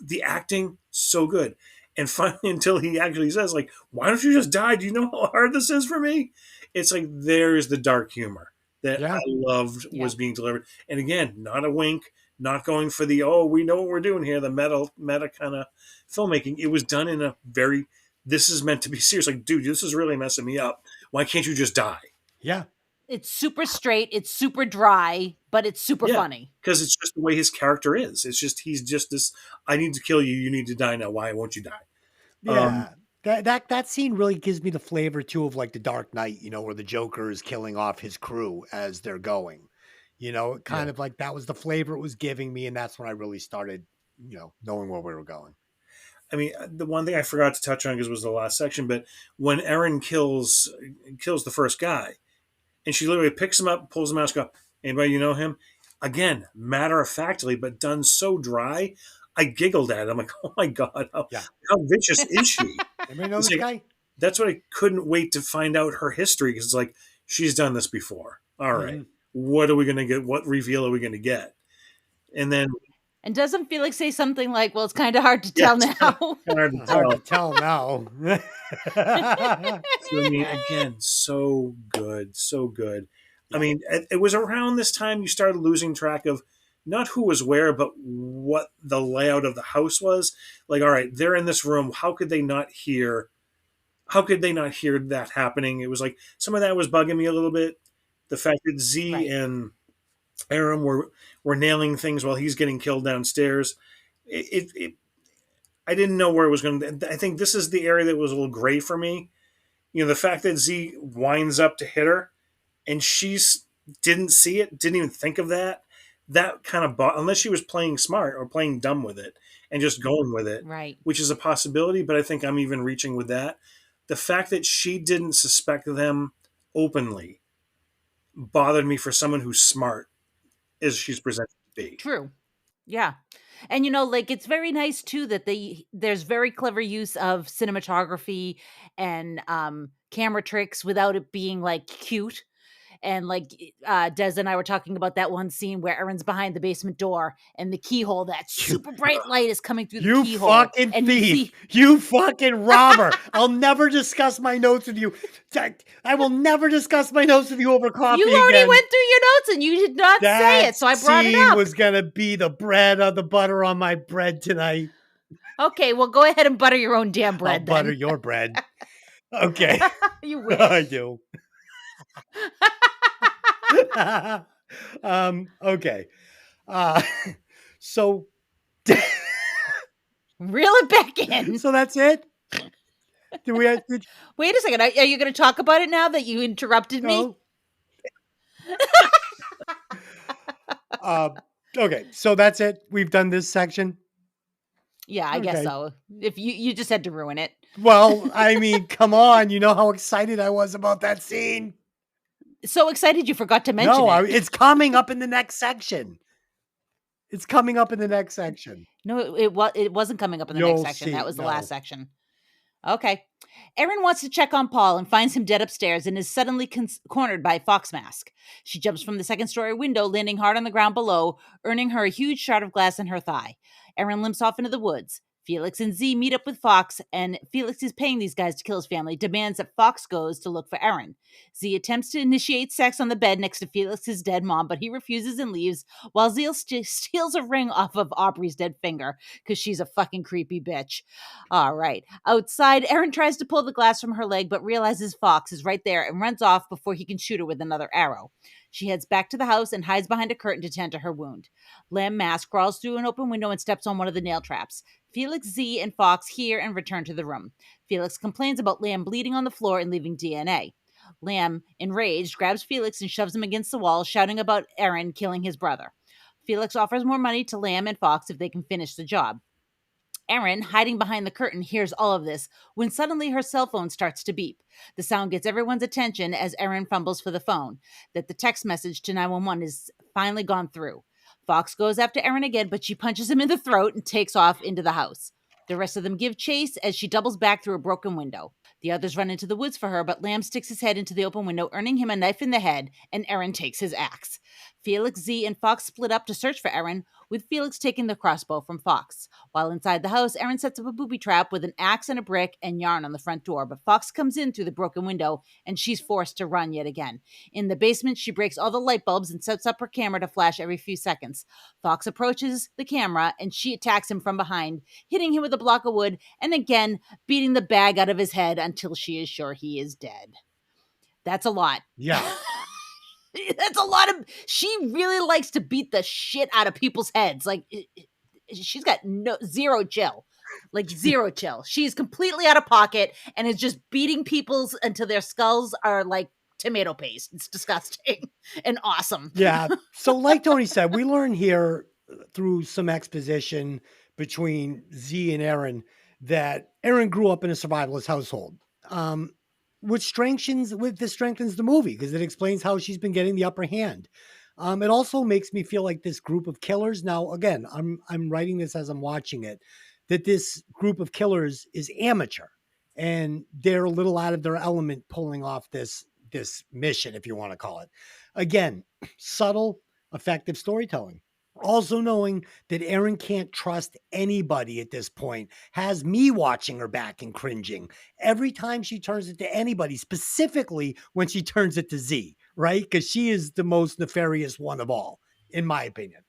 Speaker 3: The acting so good, and finally, until he actually says like, "Why don't you just die? Do you know how hard this is for me?" It's like there's the dark humor that I
Speaker 2: yeah,
Speaker 3: loved
Speaker 1: Yeah.
Speaker 3: was being delivered, and again, not a wink, not going for the we know what we're doing here, the meta kind of filmmaking. It was done in a very this is meant to be serious. Like, dude, this is really messing me up. Why can't you just die?
Speaker 2: yeah,
Speaker 1: It's super straight, it's super dry, but it's super
Speaker 3: Yeah,
Speaker 1: funny.
Speaker 3: because it's just the way his character is. It's just he's just this. I need to kill you. You need to die now. Why won't you die? Um,
Speaker 2: yeah. That scene really gives me the flavor too of like the Dark Knight, where the Joker is killing off his crew as they're going.
Speaker 3: yeah.
Speaker 2: Kind of like that was the flavor it was giving me, and that's when I really started, knowing where we were going.
Speaker 3: I mean, the one thing I forgot to touch on because it was the last section, but when Erin kills the first guy, and she literally picks him up, pulls him out, and goes, "Anybody you know him?" Again, matter of factly, but done so dry. I giggled at it. I'm like, "Oh my god,
Speaker 2: Yeah.
Speaker 3: how vicious is she?"
Speaker 2: Anybody know
Speaker 3: It's
Speaker 2: this
Speaker 3: like
Speaker 2: guy?
Speaker 3: that's what I couldn't wait to find out her history because it's like she's done this before. All right,
Speaker 2: Hmm.
Speaker 3: what are we going to get? What reveal are we going to get? And then
Speaker 1: And doesn't Felix say something like, "Well, it's kinda hard to
Speaker 3: yeah,
Speaker 1: tell
Speaker 3: it's kind
Speaker 1: now."
Speaker 3: of hard to
Speaker 2: Hard to
Speaker 3: tell.
Speaker 2: tell now.
Speaker 3: So I mean, again, so good, so good. I
Speaker 2: Yeah.
Speaker 3: mean, it was around this time you started losing track of not who was where, but what the layout of the house was. Like, all right, they're in this room. How could they not hear? How could they not hear that happening? It was like some of that was bugging me a little bit. The fact that Z
Speaker 1: Right.
Speaker 3: and Aram were nailing things while he's getting killed downstairs. It I didn't know where it was going to. I think this is the area that was a little gray for me. The fact that Z winds up to hit her and she's didn't see it, didn't even think of that. That kind of unless she was playing smart or playing dumb with it and just going with it,
Speaker 1: Right.
Speaker 3: which is a possibility. But I think I'm even reaching with that. The fact that she didn't suspect them openly bothered me for someone who's smart as she's presented to be.
Speaker 1: True. Yeah. And, like, it's very nice too that there's very clever use of cinematography and, camera tricks without it being, like, cute. And like Des and I were talking about that one scene where Erin's behind the basement door and the keyhole, that super bright light is coming through the
Speaker 2: You
Speaker 1: keyhole.
Speaker 2: fucking
Speaker 1: And you
Speaker 2: thief.
Speaker 1: see,
Speaker 2: You fucking robber. I'll never discuss my notes with you. I will never discuss my notes with you over
Speaker 1: you
Speaker 2: coffee
Speaker 1: already
Speaker 2: again.
Speaker 1: went through your notes and you did not say
Speaker 2: That
Speaker 1: it. So I brought it
Speaker 2: scene
Speaker 1: up.
Speaker 2: was going to be the bread on the butter on my bread tonight.
Speaker 1: Okay, well, go ahead and butter your own damn
Speaker 2: I'll
Speaker 1: bread
Speaker 2: butter
Speaker 1: then.
Speaker 2: your bread. Okay.
Speaker 1: You
Speaker 2: I
Speaker 1: wish.
Speaker 2: do. Okay. Uh, so,
Speaker 1: Reel it back in.
Speaker 2: so that's it. Do we have to
Speaker 1: Wait a second. Are you going to talk about it now that you interrupted me?
Speaker 2: go? Uh, okay. So that's it. We've done this section.
Speaker 1: Yeah, I guess
Speaker 2: Okay.
Speaker 1: so. If you just had to ruin it.
Speaker 2: Well, I mean, come on. You know how excited I was about that scene.
Speaker 1: So excited you forgot to mention
Speaker 2: No,
Speaker 1: it.
Speaker 2: it's coming up in the next section. It's coming up in the next section.
Speaker 1: No, it wasn't coming up in the next
Speaker 2: You'll
Speaker 1: section. That
Speaker 2: see.
Speaker 1: was the last
Speaker 2: No.
Speaker 1: section. Okay. Erin wants to check on Paul and finds him dead upstairs and is suddenly cornered by Fox Mask. She jumps from the second story window, landing hard on the ground below, earning her a huge shard of glass in her thigh. Erin limps off into the woods. Felix and Z meet up with Fox, and Felix is paying these guys to kill his family, demands that Fox goes to look for Erin. Z attempts to initiate sex on the bed next to Felix's dead mom, but he refuses and leaves, while Zeal steals a ring off of Aubrey's dead finger, because she's a fucking creepy bitch. All right. Outside, Erin tries to pull the glass from her leg, but realizes Fox is right there and runs off before he can shoot her with another arrow. She heads back to the house and hides behind a curtain to tend to her wound. Lamb Mask crawls through an open window and steps on one of the nail traps. Felix, Z, and Fox hear and return to the room. Felix complains about Lamb bleeding on the floor and leaving DNA. Lamb, enraged, grabs Felix and shoves him against the wall, shouting about Erin killing his brother. Felix offers more money to Lamb and Fox if they can finish the job. Erin, hiding behind the curtain, hears all of this when suddenly her cell phone starts to beep. The sound gets everyone's attention as Erin fumbles for the phone. That the text message to 911 is finally gone through. Fox goes after Erin again, but she punches him in the throat and takes off into the house. The rest of them give chase as she doubles back through a broken window. The others run into the woods for her, but Lamb sticks his head into the open window, earning him a knife in the head, and Erin takes his axe. Felix, Z, and Fox split up to search for Erin, with Felix taking the crossbow from Fox. While inside the house, Erin sets up a booby trap with an axe and a brick and yarn on the front door, but Fox comes in through the broken window and she's forced to run yet again. In the basement, she breaks all the light bulbs and sets up her camera to flash every few seconds. Fox approaches the camera and she attacks him from behind, hitting him with a block of wood and again beating the bag out of his head until she is sure he is dead. That's a lot.
Speaker 2: Yeah.
Speaker 1: That's a lot of. She really likes to beat the shit out of people's heads. Like she's got zero chill, like zero chill. She's completely out of pocket and is just beating people's until their skulls are like tomato paste. It's disgusting and awesome.
Speaker 2: Yeah. So, like Tony said, we learn here through some exposition between Z and Erin that Erin grew up in a survivalist household. Which strengthens the movie because it explains how she's been getting the upper hand. It also makes me feel like this group of killers. Now, again, I'm writing this as I'm watching it, that this group of killers is amateur and they're a little out of their element pulling off this mission, if you want to call it. Again, subtle, effective storytelling. Also knowing that Erin can't trust anybody at this point has me watching her back and cringing every time she turns it to anybody, specifically when she turns it to Z, right? Because she is the most nefarious one of all, in my opinion.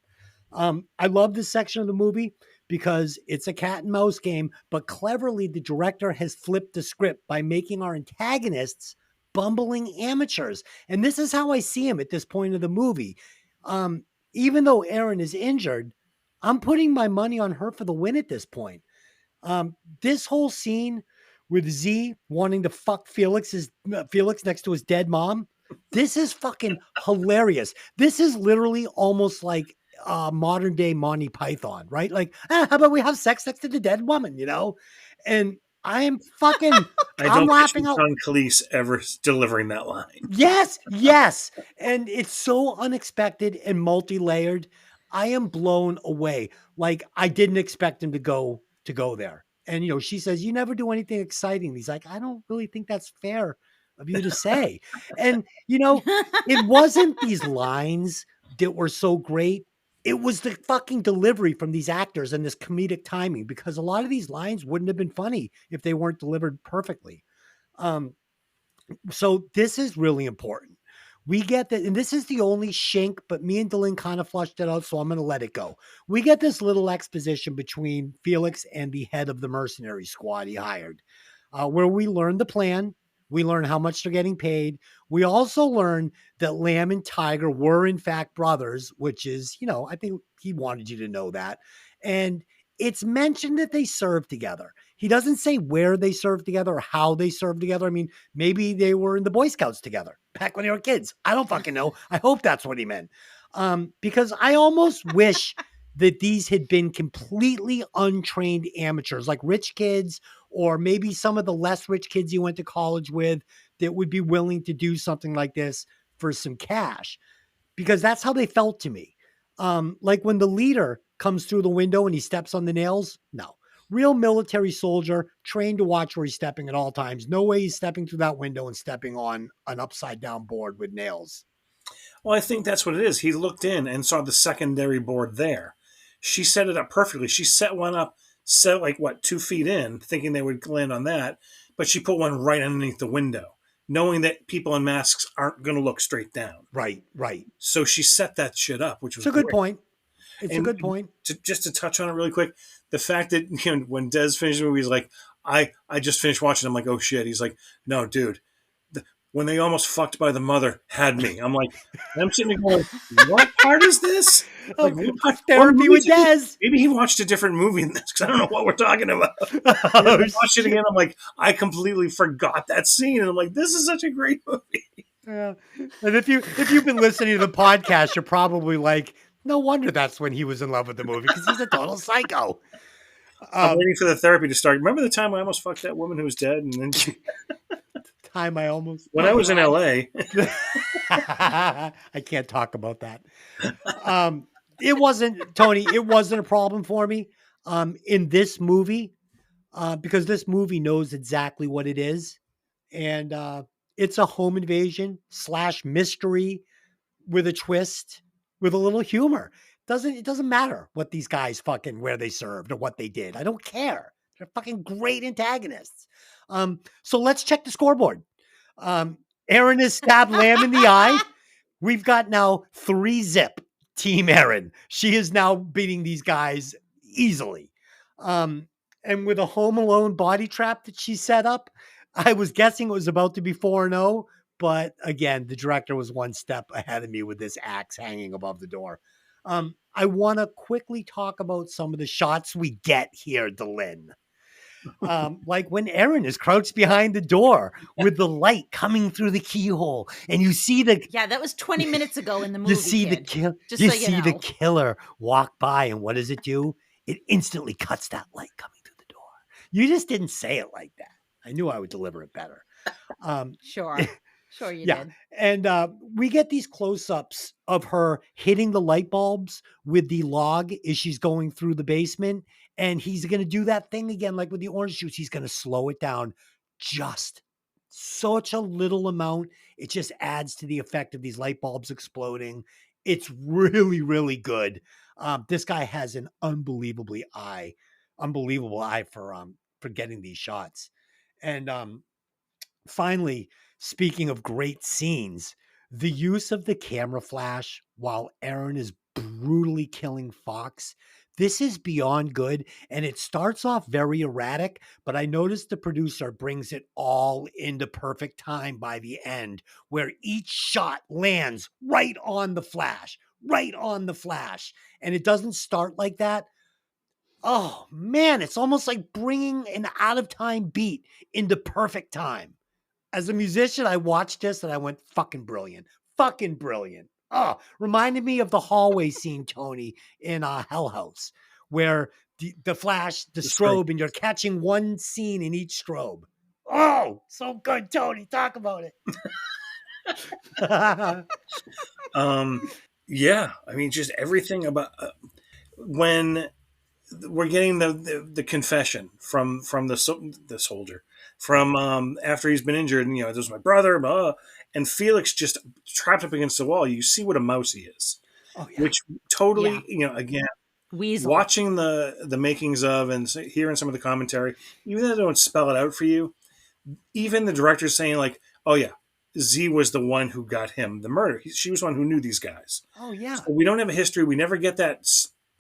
Speaker 2: I love this section of the movie because it's a cat and mouse game, but cleverly the director has flipped the script by making our antagonists bumbling amateurs. And this is how I see him at this point of the movie. Even though Erin is injured, I'm putting my money on her for the win at this point. This whole scene with Z wanting to fuck Felix next to his dead mom, this is fucking hilarious. This is literally almost like modern day Monty Python, right? Like, how about we have sex next to the dead woman, you know? And I am fucking,
Speaker 3: I
Speaker 2: I'm
Speaker 3: don't picture
Speaker 2: laughing out.
Speaker 3: Sean Khalees ever delivering that line.
Speaker 2: Yes. And it's so unexpected and multi-layered. I am blown away. Like I didn't expect him to go there. And she says, "You never do anything exciting." He's like, "I don't really think that's fair. of you to say. And, it wasn't these lines that were so great. It was the fucking delivery from these actors and this comedic timing, because a lot of these lines wouldn't have been funny if they weren't delivered perfectly. Um, so this is really important. We get that, and this is the only shink, but me and Dylan kind of flushed it out, so I'm going to let it go. We get this little exposition between Felix and the head of the mercenary squad he hired, where we learn the plan. We learn how much they're getting paid. We also learn that Lamb and Tiger were, in fact, brothers, which is, I think he wanted you to know that. And it's mentioned that they serve together. He doesn't say where they serve together or how they serve together. I mean, maybe they were in the Boy Scouts together back when they were kids. I don't fucking know. I hope that's what he meant. Because I almost wish that these had been completely untrained amateurs, like rich kids, or maybe some of the less rich kids you went to college with that would be willing to do something like this for some cash, because that's how they felt to me. Like when the leader comes through the window and he steps on the nails. No, real military soldier trained to watch where he's stepping at all times. No way he's stepping through that window and stepping on an upside down board with nails.
Speaker 3: Well, I think that's what it is. He looked in and saw the secondary board there. She set it up perfectly. She set one up, set like what, 2 feet in, thinking they would land on that, but she put one right underneath the window, knowing that people in masks aren't going to look straight down.
Speaker 2: Right, right.
Speaker 3: So she set that shit up, which
Speaker 2: It's
Speaker 3: was
Speaker 2: a good
Speaker 3: great.
Speaker 2: point. It's a
Speaker 3: And
Speaker 2: good point.
Speaker 3: just to touch on it really quick, the fact that when Des finished the movie, he's like, I just finished watching. I'm like, oh shit. He's like, no, dude. When they almost fucked by the mother had me. I'm like, I'm sitting there going, what part is this? Like, what part? What
Speaker 2: Therapy
Speaker 3: movie
Speaker 2: with
Speaker 3: did he?
Speaker 2: Des.
Speaker 3: Maybe he watched a different movie than this because I don't know what we're talking about. And
Speaker 2: Oh,
Speaker 3: I watched it
Speaker 2: shit.
Speaker 3: again. I'm like, I completely forgot that scene, and I'm like, this is such a great movie.
Speaker 2: Yeah. And if you've been listening to the podcast, you're probably like, no wonder that's when he was in love with the movie, because he's a total psycho.
Speaker 3: I'm
Speaker 2: Um,
Speaker 3: waiting for the therapy to start. Remember the time I almost fucked that woman who was dead, and then
Speaker 2: time I almost
Speaker 3: when I
Speaker 1: Oh
Speaker 3: was in
Speaker 1: god.
Speaker 3: LA.
Speaker 2: I can't talk about that. It wasn't, Tony, it wasn't a problem for me in this movie, because this movie knows exactly what it is. And it's a home invasion slash mystery with a twist, with a little humor. It doesn't matter what these guys fucking where they served or what they did. I don't care. They're fucking great antagonists. So let's check the scoreboard. Um, Aaron has stabbed Lamb in the eye. We've got now 3-0 Team Aaron. She is now beating these guys easily. Um, and with a Home Alone body trap that she set up, I was guessing it was about to be 4-0. But again, the director was one step ahead of me with this axe hanging above the door. I want to quickly talk about some of the shots we get here, Delin. Like when Aaron is crouched behind the door with the light coming through the keyhole, and you see the
Speaker 1: Yeah, that was 20 minutes ago in the movie,
Speaker 2: you see the
Speaker 1: kid.
Speaker 2: kill
Speaker 1: Just
Speaker 2: you
Speaker 1: so you
Speaker 2: see the
Speaker 1: know.
Speaker 2: killer walk by, and what does it do? It instantly cuts that light coming through the door. You just didn't say it like that. I knew I would deliver it better. Um,
Speaker 1: Sure. Sure you
Speaker 2: yeah,
Speaker 1: did.
Speaker 2: and we get these close-ups of her hitting the light bulbs with the log as she's going through the basement, and he's going to do that thing again, like with the orange juice. He's going to slow it down just such a little amount. It just adds to the effect of these light bulbs exploding. It's really, really good. This guy has an unbelievable eye for getting these shots. And finally, speaking of great scenes, the use of the camera flash while Aaron is brutally killing Fox. This is beyond good, and it starts off very erratic, but I noticed the producer brings it all into perfect time by the end, where each shot lands right on the flash, and it doesn't start like that. Oh man, it's almost like bringing an out of time beat into perfect time. As a musician, I watched this and I went, fucking brilliant. Fucking brilliant. Oh, reminded me of the hallway scene, Tony, in Hell House, where the flash, the
Speaker 3: The stroke.
Speaker 2: strobe, and you're catching one scene in each strobe. Oh, so good, Tony. Talk about it.
Speaker 3: Yeah, I mean, just everything about when we're getting the confession from the soldier,
Speaker 2: Right.
Speaker 3: from after he's been injured, and this is my brother, blah, blah, and Felix just trapped up against the wall. You see what a mouse he is,
Speaker 2: Oh yeah.
Speaker 3: which
Speaker 1: Yeah.
Speaker 3: totally, again,
Speaker 1: Weasel.
Speaker 3: watching the makings of and hearing some of the commentary, even though they don't spell it out for you, even the director's saying like, "Oh yeah, Z was the one who got him the murder. She was the one who knew these guys."
Speaker 2: Oh yeah.
Speaker 3: So we don't have a history. We never get that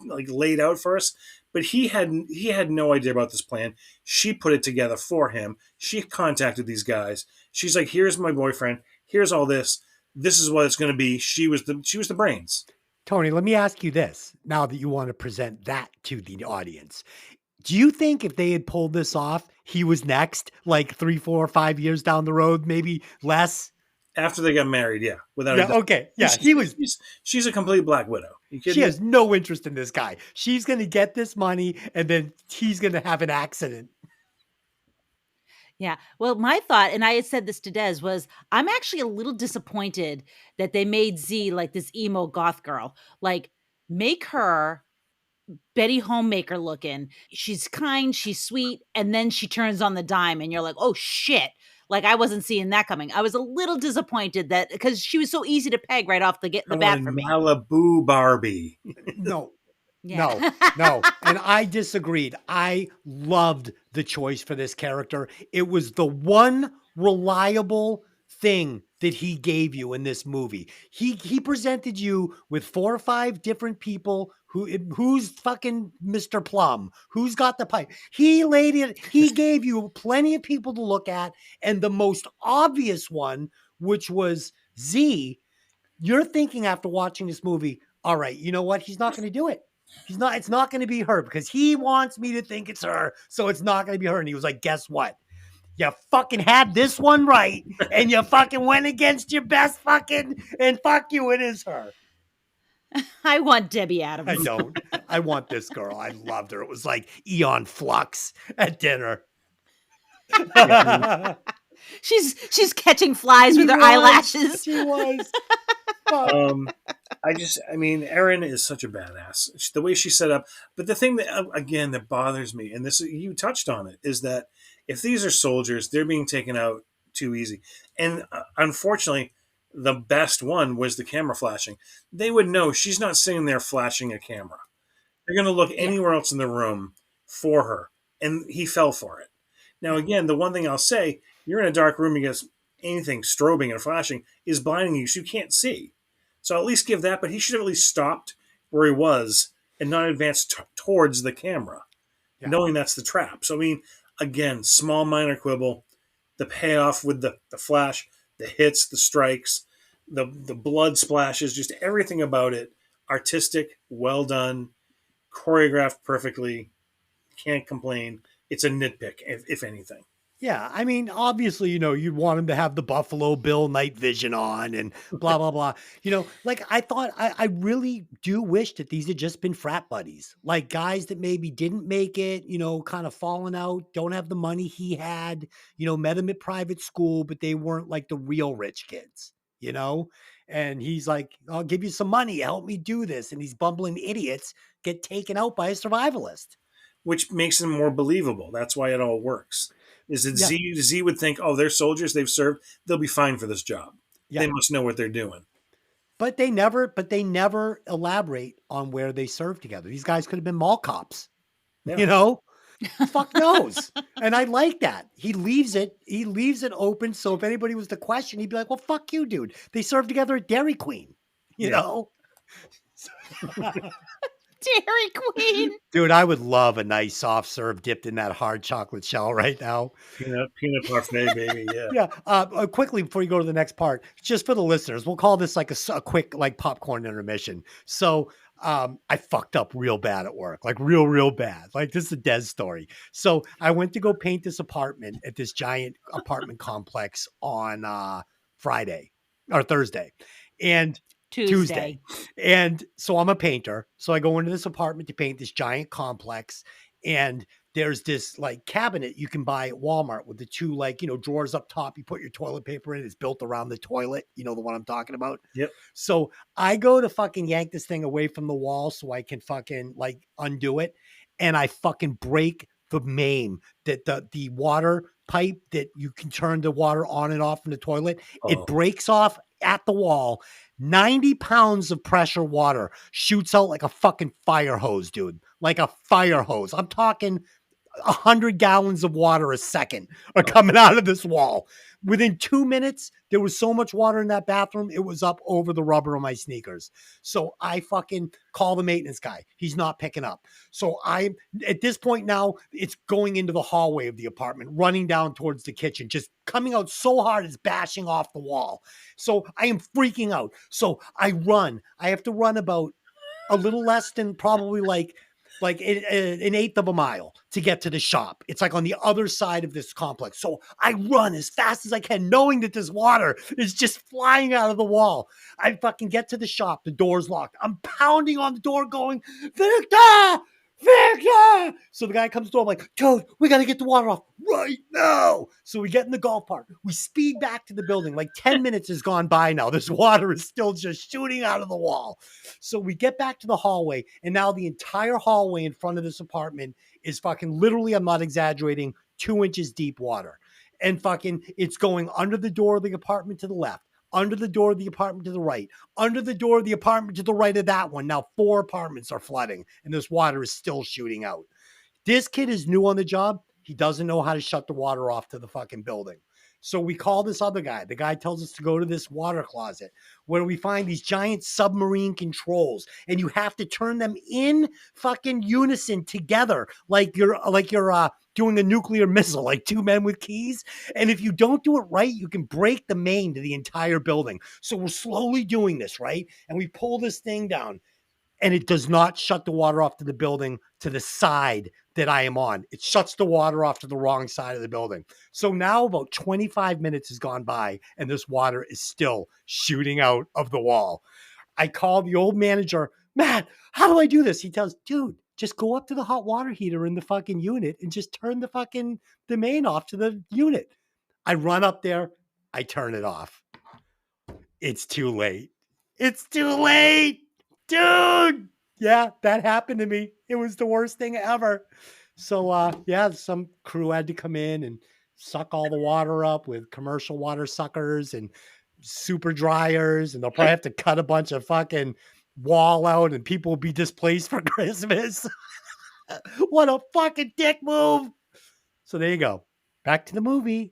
Speaker 3: like laid out for us. But he had no idea about this plan. She put it together for him. She contacted these guys. She's like, "Here's my boyfriend. Here's all this. This is what it's going to be." She was the brains.
Speaker 2: Tony, let me ask you this now that you want to present that to the audience. Do you think if they had pulled this off, he was next, like 3, 4, 5 years down the road, maybe less?
Speaker 3: After they got married, yeah, without a
Speaker 2: Yeah.
Speaker 3: doubt.
Speaker 2: Okay. Yeah.
Speaker 3: She's, she's a complete Black Widow. You
Speaker 2: She
Speaker 3: kidding me?
Speaker 2: has no interest in this guy. She's going to get this money and then he's going to have an accident.
Speaker 1: Yeah. Well, my thought, and I had said this to Des, was I'm actually a little disappointed that they made Z like this emo goth girl. Like, make her Betty Homemaker looking. She's kind, she's sweet, and then she turns on the dime, and you're like, oh shit. Like, I wasn't seeing that coming. I was a little disappointed that because she was so easy to peg right off
Speaker 3: I
Speaker 1: the
Speaker 3: want
Speaker 1: bat
Speaker 3: a
Speaker 1: for me.
Speaker 3: Malibu Barbie.
Speaker 2: No,
Speaker 1: Yeah.
Speaker 2: no, no. And I disagreed. I loved the choice for this character. It was the one reliable thing that he gave you in this movie. He presented you with 4 or 5 different people who's fucking Mr. Plum, who's got the pipe. He laid it, he gave you plenty of people to look at, and the most obvious one, which was Z. You're thinking after watching this movie, all right, you know what? He's not going to do it. It's not going to be her because he wants me to think it's her. So it's not going to be her. And he was like, guess what? You fucking had this one right. And you fucking went against your best fucking, and fuck you, it is her.
Speaker 1: I want Debbie
Speaker 2: I
Speaker 1: Adams.
Speaker 2: don't. I want this girl. I loved her. It was like Eon Flux at dinner.
Speaker 1: She's catching flies
Speaker 2: She
Speaker 1: with her
Speaker 2: was.
Speaker 1: eyelashes.
Speaker 2: She was. Fuck.
Speaker 3: I mean, Erin is such a badass. The way she's set up. But the thing that, again, that bothers me, and this you touched on it, is that if these are soldiers, they're being taken out too easy. And unfortunately, the best one was the camera flashing. They would know she's not sitting there flashing a camera. They're going to look
Speaker 1: Yeah.
Speaker 3: anywhere else in the room for her. And he fell for it. Now,
Speaker 1: Yeah.
Speaker 3: again, the one thing I'll say, you're in a dark room, you guess anything strobing and flashing is blinding you, so you can't see. So I'll at least give that, but he should have at least stopped where he was and not advanced towards the camera,
Speaker 2: Yeah.
Speaker 3: knowing that's the trap. So, I mean, again, small minor quibble, the payoff with the flash, the hits, the strikes, the blood splashes, just everything about it, artistic, well done, choreographed perfectly, can't complain. It's a nitpick, if anything.
Speaker 2: Yeah, I mean, obviously, you'd want him to have the Buffalo Bill night vision on and blah blah blah. Like I thought, I really do wish that these had just been frat buddies, like guys that maybe didn't make it, kind of fallen out, don't have the money he had, met him at private school, but they weren't like the real rich kids, you know. And he's like, "I'll give you some money, help me do this," and these bumbling idiots get taken out by a survivalist.
Speaker 3: Which makes them more believable. That's why it all works. Is that
Speaker 2: Yeah,
Speaker 3: Z would think, oh, they're soldiers, they've served, they'll be fine for this job.
Speaker 2: yeah.
Speaker 3: They must know what they're doing.
Speaker 2: But they never elaborate on where they served together. These guys could have been mall cops,
Speaker 3: Yeah,
Speaker 2: you know? Fuck knows. And I like that. He leaves it open. So if anybody was to question, he'd be like, well, fuck you, dude. They served together at Dairy Queen, you
Speaker 3: yeah.
Speaker 2: know?
Speaker 1: Dairy Queen.
Speaker 2: Dude, I would love a nice soft serve dipped in that hard chocolate shell right now.
Speaker 3: Peanut parfait, baby. Yeah,
Speaker 2: Yeah. Quickly before you go to the next part, just for the listeners, we'll call this like a quick like popcorn intermission. So I fucked up real bad at work, like real bad. Like this is a Des story. So I went to go paint this apartment at this giant apartment complex on Friday or Thursday, and Tuesday.
Speaker 1: Tuesday.
Speaker 2: And so I'm a painter. So I go into this apartment to paint this giant complex. And there's this like cabinet you can buy at Walmart with the two like, drawers up top. You put your toilet paper in. It's built around the toilet. You know the one I'm talking about?
Speaker 3: yep,
Speaker 2: So I go to fucking yank this thing away from the wall so I can fucking like undo it. And I fucking break the main that the water pipe that you can turn the water on and off in the toilet. It
Speaker 3: Oh,
Speaker 2: breaks off at the wall. 90 pounds of pressure water shoots out like a fucking fire hose, dude. Like a fire hose. I'm talking 100 gallons of water a second are
Speaker 3: oh.
Speaker 2: coming out of this wall. Within 2 minutes, there was so much water in that bathroom, it was up over the rubber of my sneakers. So I fucking call the maintenance guy. He's not picking up. So I, at this point now, it's going into the hallway of the apartment, running down towards the kitchen, just coming out so hard it's bashing off the wall. So I am freaking out. So I run. I have to run about a little less than probably like an eighth of a mile to get to the shop. It's like on the other side of this complex. So I run as fast as I can, knowing that this water is just flying out of the wall. I fucking get to the shop. The door's locked. I'm pounding on the door going, Victor! Victor! So the guy comes to the door. I'm like, dude, we got to get the water off right now. So we get in the golf cart. We speed back to the building. Like 10 minutes has gone by now. This water is still just shooting out of the wall. So we get back to the hallway, and now the entire hallway in front of this apartment is fucking literally, I'm not exaggerating, 2 inches deep water. And fucking it's going under the door of the apartment to the left, under the door of the apartment to the right, under the door of the apartment to the right of that one. Now 4 apartments are flooding, and this water is still shooting out. This kid is new on the job. He doesn't know how to shut the water off to the fucking building. So we call this other guy. The guy tells us to go to this water closet where we find these giant submarine controls, and you have to turn them in fucking unison together, like you're doing a nuclear missile, like 2 men with keys. And if you don't do it right, you can break the main to the entire building. So we're slowly doing this, right? And we pull this thing down, and it does not shut the water off to the building to the side that I am on. It shuts the water off to the wrong side of the building. So now about 25 minutes has gone by, and this water is still shooting out of the wall. I call the old manager, Matt, how do I do this? He tells, dude, just go up to the hot water heater in the fucking unit and just turn the main off to the unit. I run up there. I turn it off. It's too late. It's too late. Dude. Yeah, that happened to me. It was the worst thing ever. So yeah, some crew had to come in and suck all the water up with commercial water suckers and super dryers, and they'll probably have to cut a bunch of fucking wall out, and people will be displaced for Christmas. What a fucking dick move. So there you go. Back to the movie.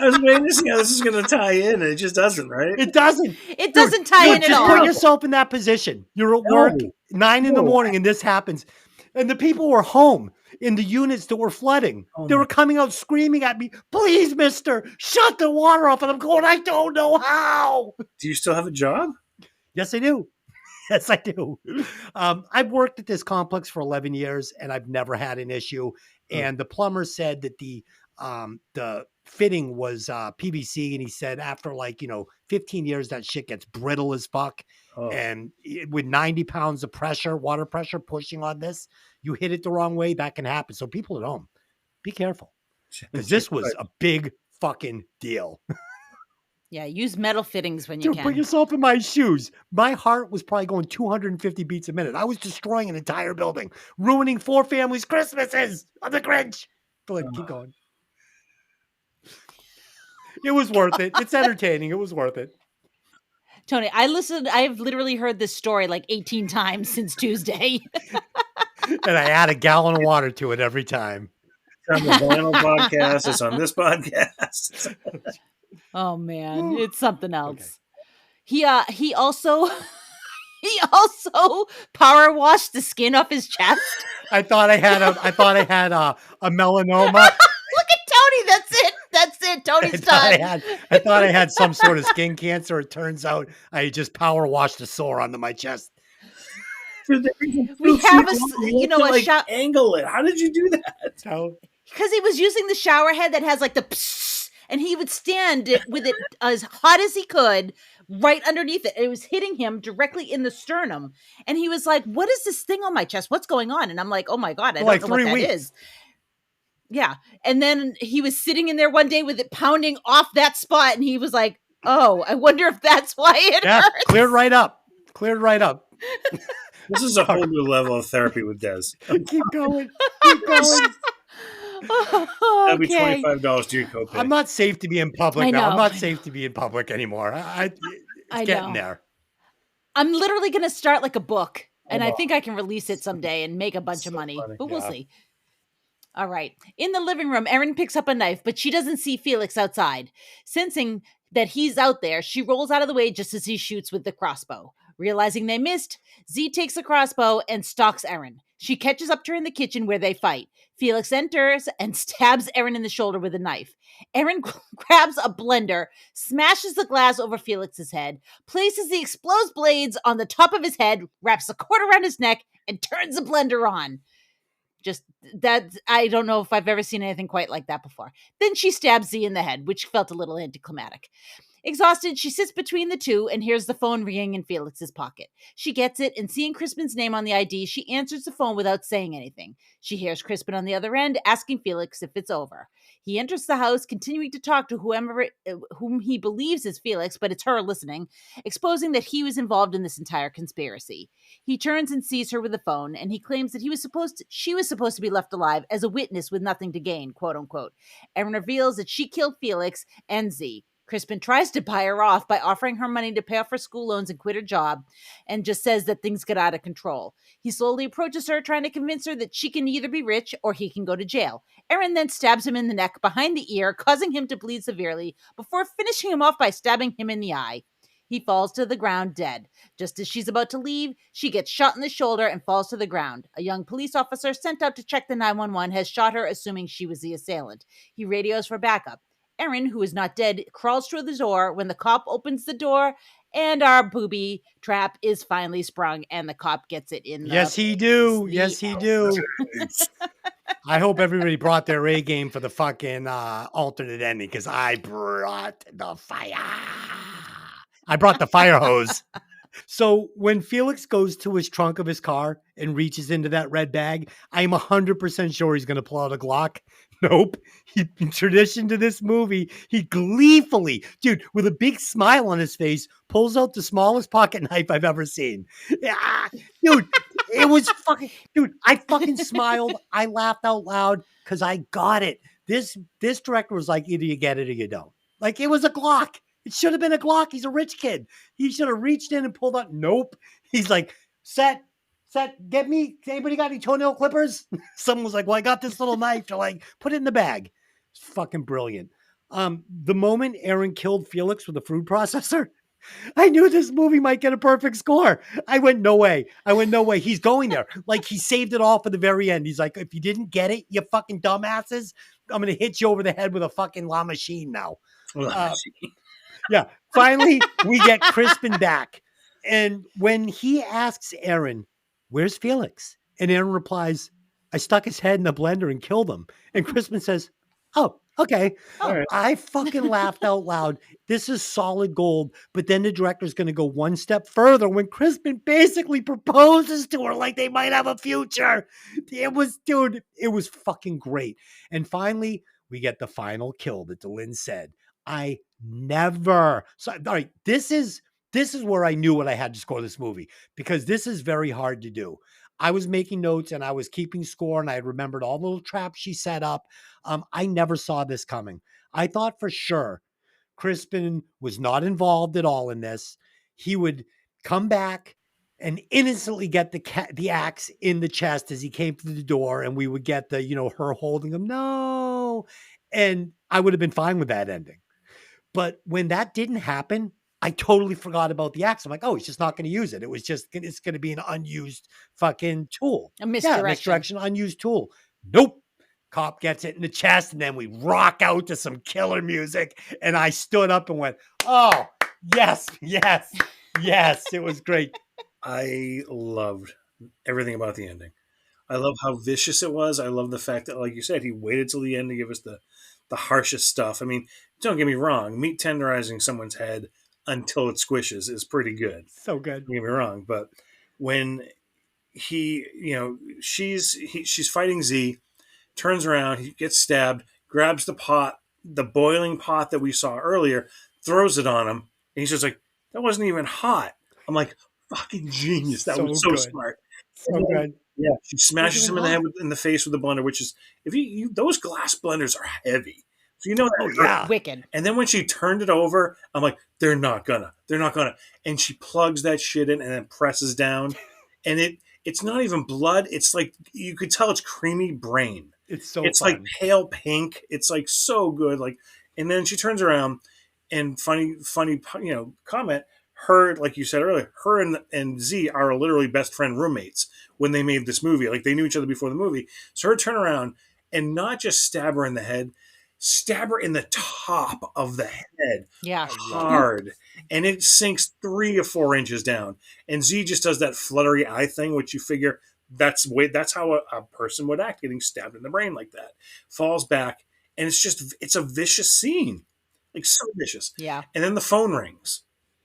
Speaker 3: I was waiting to see how this is going to tie in. It just doesn't, right?
Speaker 2: It doesn't.
Speaker 1: It doesn't tie in at
Speaker 2: just
Speaker 1: all.
Speaker 2: put yourself in that position. You're at work, 9 in the morning, and this happens. And the people were home in the units that were flooding. They were coming out screaming at me, please, mister, shut the water off. And I'm going, I don't know how.
Speaker 3: Do you still have a job?
Speaker 2: Yes, I do. Yes, I do. I've worked at this complex for 11 years, and I've never had an issue. And the plumber said that the fitting was PVC, and he said after 15 years that shit gets brittle as fuck. And with 90 pounds of pressure, water pressure pushing on this, you hit it the wrong way, that can happen. So people at home, be careful, because this was a big fucking deal.
Speaker 1: Yeah, use metal fittings when you can.
Speaker 2: Put yourself in my shoes. My heart was probably going 250 beats a minute. I was destroying an entire building, ruining 4 families' Christmases on the Grinch. But keep going. It was worth it. It's entertaining. It was worth it.
Speaker 1: Tony, I've literally heard this story like 18 times since Tuesday.
Speaker 2: And I add a gallon of water to it every time.
Speaker 3: It's on the vinyl podcast. It's on this podcast.
Speaker 1: Oh man, it's something else. Okay. He also power washed the skin off his chest.
Speaker 2: I thought I had a melanoma.
Speaker 1: Look at Tony. That's it. Tony's done.
Speaker 2: I thought I had some sort of skin cancer. It turns out I just power washed a sore onto my chest.
Speaker 1: We have a
Speaker 3: angle it. How did you do that?
Speaker 1: Because he was using the shower head that has like the psst, and he would stand with it as hot as he could right underneath it. It was hitting him directly in the sternum. And he was like, what is this thing on my chest? What's going on? And I'm like, oh my God, I don't know what that is. Yeah. And then he was sitting in there one day with it pounding off that spot. And he was like, oh, I wonder if that's why it hurts.
Speaker 2: Cleared right up.
Speaker 3: This is a whole new level of therapy with Des.
Speaker 2: Keep going.
Speaker 3: That'll be
Speaker 1: Okay.
Speaker 3: $25 to your
Speaker 2: I'm
Speaker 3: copay.
Speaker 2: not safe to be in public
Speaker 1: I
Speaker 2: now. I'm
Speaker 1: know,
Speaker 2: not
Speaker 1: I
Speaker 2: safe
Speaker 1: know,
Speaker 2: to be in public anymore. It's
Speaker 1: I
Speaker 2: getting
Speaker 1: know.
Speaker 2: there.
Speaker 1: I'm literally gonna start like a book, and I
Speaker 3: Oh,
Speaker 1: think I can release it someday and make a bunch of
Speaker 3: so
Speaker 1: money,
Speaker 3: funny.
Speaker 1: but we'll
Speaker 2: Yeah.
Speaker 1: see. All right. In the living room, Erin picks up a knife, but she doesn't see Felix outside. Sensing that he's out there, she rolls out of the way just as he shoots with the crossbow. Realizing they missed, Z takes the crossbow and stalks Erin. She catches up to her in the kitchen where they fight. Felix enters and stabs Erin in the shoulder with a knife. Erin grabs a blender, smashes the glass over Felix's head, places the exposed blades on the top of his head, wraps a cord around his neck, and turns the blender on. Just that, I don't know if I've ever seen anything quite like that before. Then she stabs Z in the head, which felt a little anticlimactic. Exhausted, she sits between the two and hears the phone ringing in Felix's pocket. She gets it, and seeing Crispin's name on the ID, she answers the phone without saying anything. She hears Crispin on the other end asking Felix if it's over. He enters the house, continuing to talk to whom he believes is Felix, but it's her listening, exposing that he was involved in this entire conspiracy. He turns and sees her with the phone, and he claims that she was supposed to be left alive as a witness with nothing to gain, quote unquote. Erin reveals that she killed Felix and Z. Crispin tries to buy her off by offering her money to pay off her school loans and quit her job, and just says that things get out of control. He slowly approaches her, trying to convince her that she can either be rich or he can go to jail. Erin then stabs him in the neck behind the ear, causing him to bleed severely, before finishing him off by stabbing him in the eye. He falls to the ground dead. Just as she's about to leave, she gets shot in the shoulder and falls to the ground. A young police officer sent out to check the 911 has shot her, assuming she was the assailant. He radios for backup. Erin, who is not dead, crawls through the door when the cop opens the door, and our booby trap is finally sprung, and the cop gets it in the
Speaker 2: Yes, he
Speaker 1: face.
Speaker 2: do.
Speaker 1: The
Speaker 2: Yes, he do. I hope everybody brought their A game for the fucking alternate ending because I brought the fire. I brought the fire hose. So when Felix goes to his trunk of his car and reaches into that red bag, I'm 100% sure he's going to pull out a Glock. Nope. He, in tradition to this movie, he gleefully, dude, with a big smile on his face, pulls out the smallest pocket knife I've ever seen. Yeah, dude, it was fucking, dude, I fucking smiled. I laughed out loud because I got it. This director was like, either you get it or you don't. Like it was a Glock. It should have been a Glock. He's a rich kid. He should have reached in and pulled out. Nope. He's like, set, get me. Anybody got any toenail clippers? Someone was like, well, I got this little knife. They're like, put it in the bag. It's fucking brilliant. The moment Erin killed Felix with the food processor, I knew this movie might get a perfect score. I went, no way. No way. He's going there. Like he saved it all for the very end. He's like, if you didn't get it, you fucking dumbasses, I'm going to hit you over the head with a fucking La Machine now. Yeah. Finally, we get Crispin back. And when he asks Erin, where's Felix? And Erin replies, I stuck his head in the blender and killed him. And Crispin says, oh, okay.
Speaker 3: All right.
Speaker 2: I fucking laughed out loud. This is solid gold. But then the director's going to go one step further when Crispin basically proposes to her like they might have a future. It was, dude, it was fucking great. And finally, we get the final kill that Delin said. I never. So, all right, this is where I knew what I had to score this movie because this is very hard to do. I was making notes and I was keeping score and I remembered all the little traps she set up. I never saw this coming. I thought for sure Crispin was not involved at all in this. He would come back and innocently get the axe in the chest as he came through the door, and we would get the her holding him. No, and I would have been fine with that ending. But when that didn't happen, I totally forgot about the axe. I'm like, oh, he's just not going to use it. It's going to be an unused fucking tool.
Speaker 1: A
Speaker 2: Yeah,
Speaker 1: misdirection.
Speaker 2: misdirection, unused tool. Nope. Cop gets it in the chest, and then we rock out to some killer music. And I stood up and went, oh, yes, yes, yes. It was great.
Speaker 3: I loved everything about the ending. I love how vicious it was. I love the fact that, like you said, he waited till the end to give us the harshest stuff. I mean, don't get me wrong, meat tenderizing someone's head until it squishes is pretty good.
Speaker 2: So good.
Speaker 3: Don't get me wrong, but when she's fighting Z, turns around, he gets stabbed, grabs the pot, the boiling pot that we saw earlier, throws it on him, and he's just like, that wasn't even hot. I'm like, fucking genius. That
Speaker 2: So
Speaker 3: was so
Speaker 2: good.
Speaker 3: smart.
Speaker 2: So
Speaker 3: And then
Speaker 2: good.
Speaker 3: Yeah, she smashes
Speaker 2: Scissoring
Speaker 3: him in the head
Speaker 2: hot.
Speaker 3: in the face with the blender, which is if you those glass blenders are heavy, so you know
Speaker 2: Oh,
Speaker 3: that hurt.
Speaker 2: yeah.
Speaker 1: Wicked.
Speaker 3: And then when she turned it over, I'm like, they're not gonna, and she plugs that shit in and then presses down, and it's not even blood. It's like you could tell it's creamy brain.
Speaker 2: It's so
Speaker 3: It's like
Speaker 2: fun.
Speaker 3: pale pink. It's like so good. Like, and then she turns around and funny, comment. Her, like you said earlier, her and Z are literally best friend roommates when they made this movie. Like they knew each other before the movie. So her turn around and not just stab her in the head, stab her in the top of the head
Speaker 1: Yeah.
Speaker 2: I loved it.
Speaker 3: hard. And it sinks 3 or 4 inches down. And Z just does that fluttery eye thing, which you figure that's how a person would act, getting stabbed in the brain like that. Falls back, and it's a vicious scene. Like so vicious.
Speaker 1: Yeah.
Speaker 3: And then the phone rings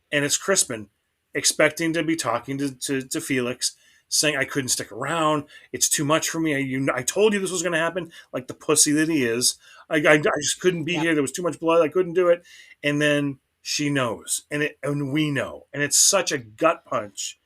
Speaker 3: and it's Crispin expecting to be talking to Felix, saying, I couldn't stick around. It's too much for me. I told you this was going to happen, like the pussy that he is. I just couldn't be
Speaker 1: Yep.
Speaker 3: here. There was too much blood. I couldn't do it. And then she knows, and we know. And it's such a gut punch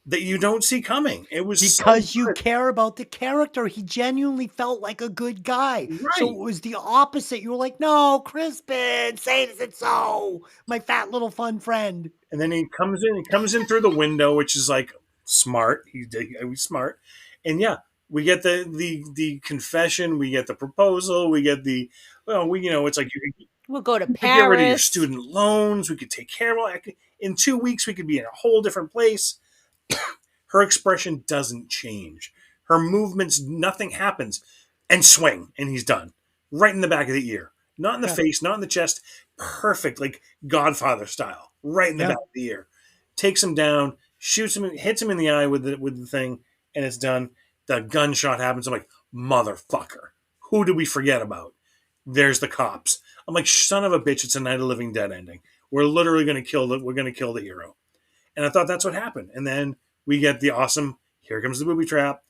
Speaker 3: that you don't see coming. It was so
Speaker 2: Because you
Speaker 3: good.
Speaker 2: care about the character. He genuinely felt like a good guy. So
Speaker 3: Right.
Speaker 2: it was the opposite. You were like, no, Crispin, say it isn't so. My fat little fun friend.
Speaker 3: And then he comes in through the window, which is like smart. He's smart. And yeah, we get the confession, we get the proposal, we get the well, it's like
Speaker 1: We'll go to
Speaker 3: you could get rid of your
Speaker 1: Paris.
Speaker 3: student loans, we could take care of it. In 2 weeks we could be in a whole different place. Her expression doesn't change. Her movements, nothing happens. And swing, and he's done. Right in the back of the ear. Not in the
Speaker 2: Yeah.
Speaker 3: face, not in the chest. Perfect, like Godfather style. Right in the
Speaker 2: Yeah.
Speaker 3: back of the ear. Takes him down, shoots him, hits him in the eye with the thing, and it's done. The gunshot happens. I'm like, motherfucker. Who did we forget about? There's the cops. I'm like, son of a bitch, it's a Night of the Living Dead ending. We're literally we're gonna kill the hero. And I thought that's what happened. And then we get the awesome, here comes the booby trap.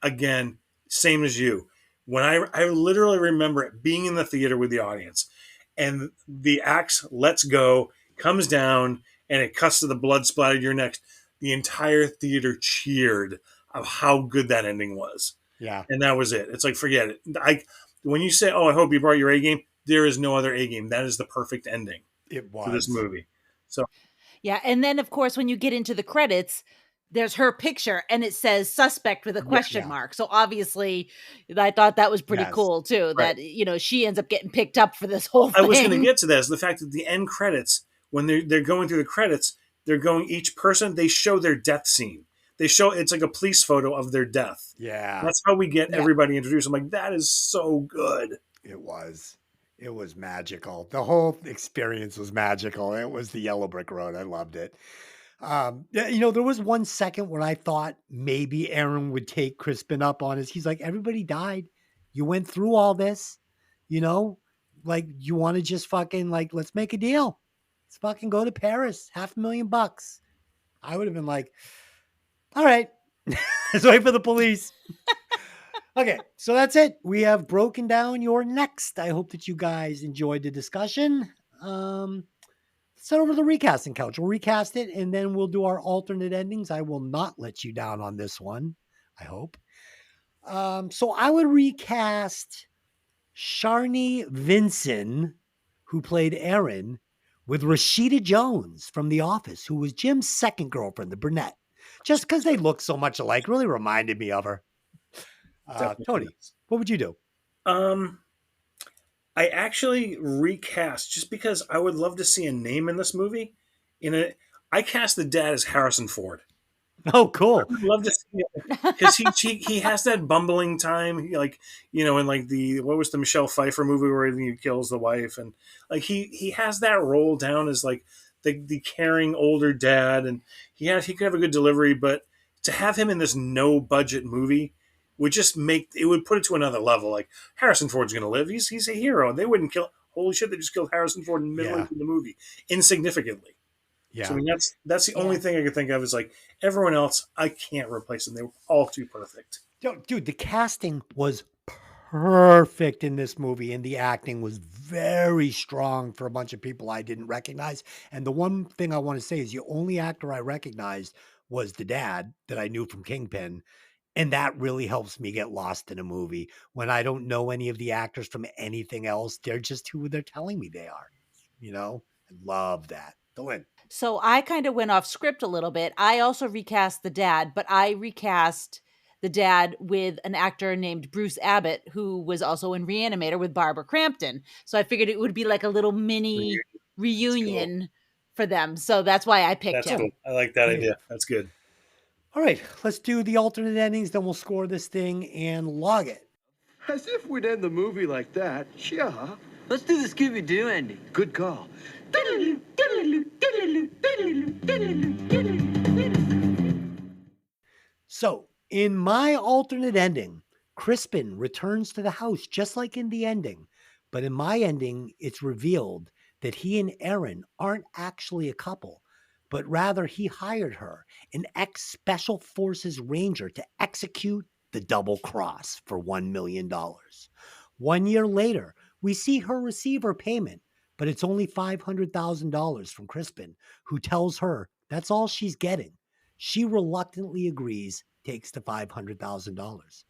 Speaker 3: Again, same as you. When I literally remember it being in the theater with the audience and the axe lets go, comes down, and it cuts to the blood splattered your neck. The entire theater cheered of how good that ending was.
Speaker 2: Yeah.
Speaker 3: And that was it. It's like, forget it. When you say, oh, I hope you brought your A game, there is no other A game. That is the perfect ending
Speaker 2: It
Speaker 3: to this
Speaker 2: was.
Speaker 3: movie. So
Speaker 1: Yeah, and then, of course, when you get into the credits, there's her picture and it says "suspect" with a question
Speaker 2: Yeah.
Speaker 1: mark. So, obviously, I thought that was pretty
Speaker 2: Yes.
Speaker 1: cool too,
Speaker 3: right.
Speaker 1: that, she ends up getting picked up for this whole
Speaker 3: I was going to
Speaker 1: thing.
Speaker 3: get to this. The fact that the end credits, when they're going through the credits, they're going each person. They show their death scene. They show it's like a police photo of their death.
Speaker 2: Yeah.
Speaker 3: That's how we get
Speaker 1: Yeah.
Speaker 3: everybody introduced. I'm like, that is so good.
Speaker 2: It was. It was magical. The whole experience was magical. It was the yellow brick road. I loved it. Yeah, there was 1 second where I thought maybe Aaron would take Crispin up on his. He's like, everybody died. You went through all this, you know, like you want to just fucking like, let's make a deal. Let's fucking go to Paris. $500,000. I would have been like, all right, let's wait for the police. Okay, so that's it. We have broken down your next. I hope that you guys enjoyed the discussion. Let's head over to the recasting couch. We'll recast it and then we'll do our alternate endings. I will not let you down on this one, I hope. So I would recast Sharni Vinson, who played Erin, with Rashida Jones from The Office, who was Jim's second girlfriend, the brunette. Just because they look so much alike, really reminded me of her.
Speaker 3: Definitely.
Speaker 2: Tony, what would you do?
Speaker 3: Um, I actually recast just because I would love to see a name in this movie. I cast the dad as Harrison Ford.
Speaker 2: Oh, cool.
Speaker 3: I would love to see it because he has that bumbling time. In like the what was the Michelle Pfeiffer movie where he kills the wife, and like he has that role down as like the caring older dad, and he could have a good delivery, but to have him in this no budget movie would just make it would put it to another level. Like Harrison Ford's going to live; he's a hero, and they wouldn't kill. Holy shit! They just killed Harrison Ford midway
Speaker 2: Yeah.
Speaker 3: through the movie insignificantly. So I
Speaker 2: Yeah.
Speaker 3: mean, that's the only
Speaker 1: Yeah.
Speaker 3: thing I could think of is like everyone else. I can't replace them. They were all too perfect.
Speaker 2: Dude, the casting was perfect in this movie, and the acting was very strong for a bunch of people I didn't recognize. And the one thing I want to say is the only actor I recognized was the dad that I knew from Kingpin. And that really helps me get lost in a movie when I don't know any of the actors from anything else. They're just who they're telling me they are. You know, I love that. Dylan.
Speaker 1: So I kind of went off script a little bit. I also recast the dad, but I recast the dad with an actor named Bruce Abbott, who was also in Reanimator with Barbara Crampton. So I figured it would be like a little mini
Speaker 3: That's cool.
Speaker 1: reunion for them. So that's why I picked
Speaker 3: That's
Speaker 2: Cool.
Speaker 3: cool.
Speaker 1: him.
Speaker 3: I like that
Speaker 2: Creative.
Speaker 3: idea. That's good.
Speaker 2: All right, let's do the alternate endings. Then we'll score this thing and log it.
Speaker 4: As if we'd end the movie like that. Yeah.
Speaker 5: Let's do the Scooby-Doo ending.
Speaker 4: Good call.
Speaker 2: So, in my alternate ending, Crispin returns to the house just like in the ending. But in my ending, it's revealed that he and Erin aren't actually a couple, but rather he hired her, an ex Special Forces Ranger, to execute the double cross for $1 million. 1 year later, we see her receive her payment, but it's only $500,000 from Crispin, who tells her that's all she's getting. She reluctantly agrees, takes the $500,000.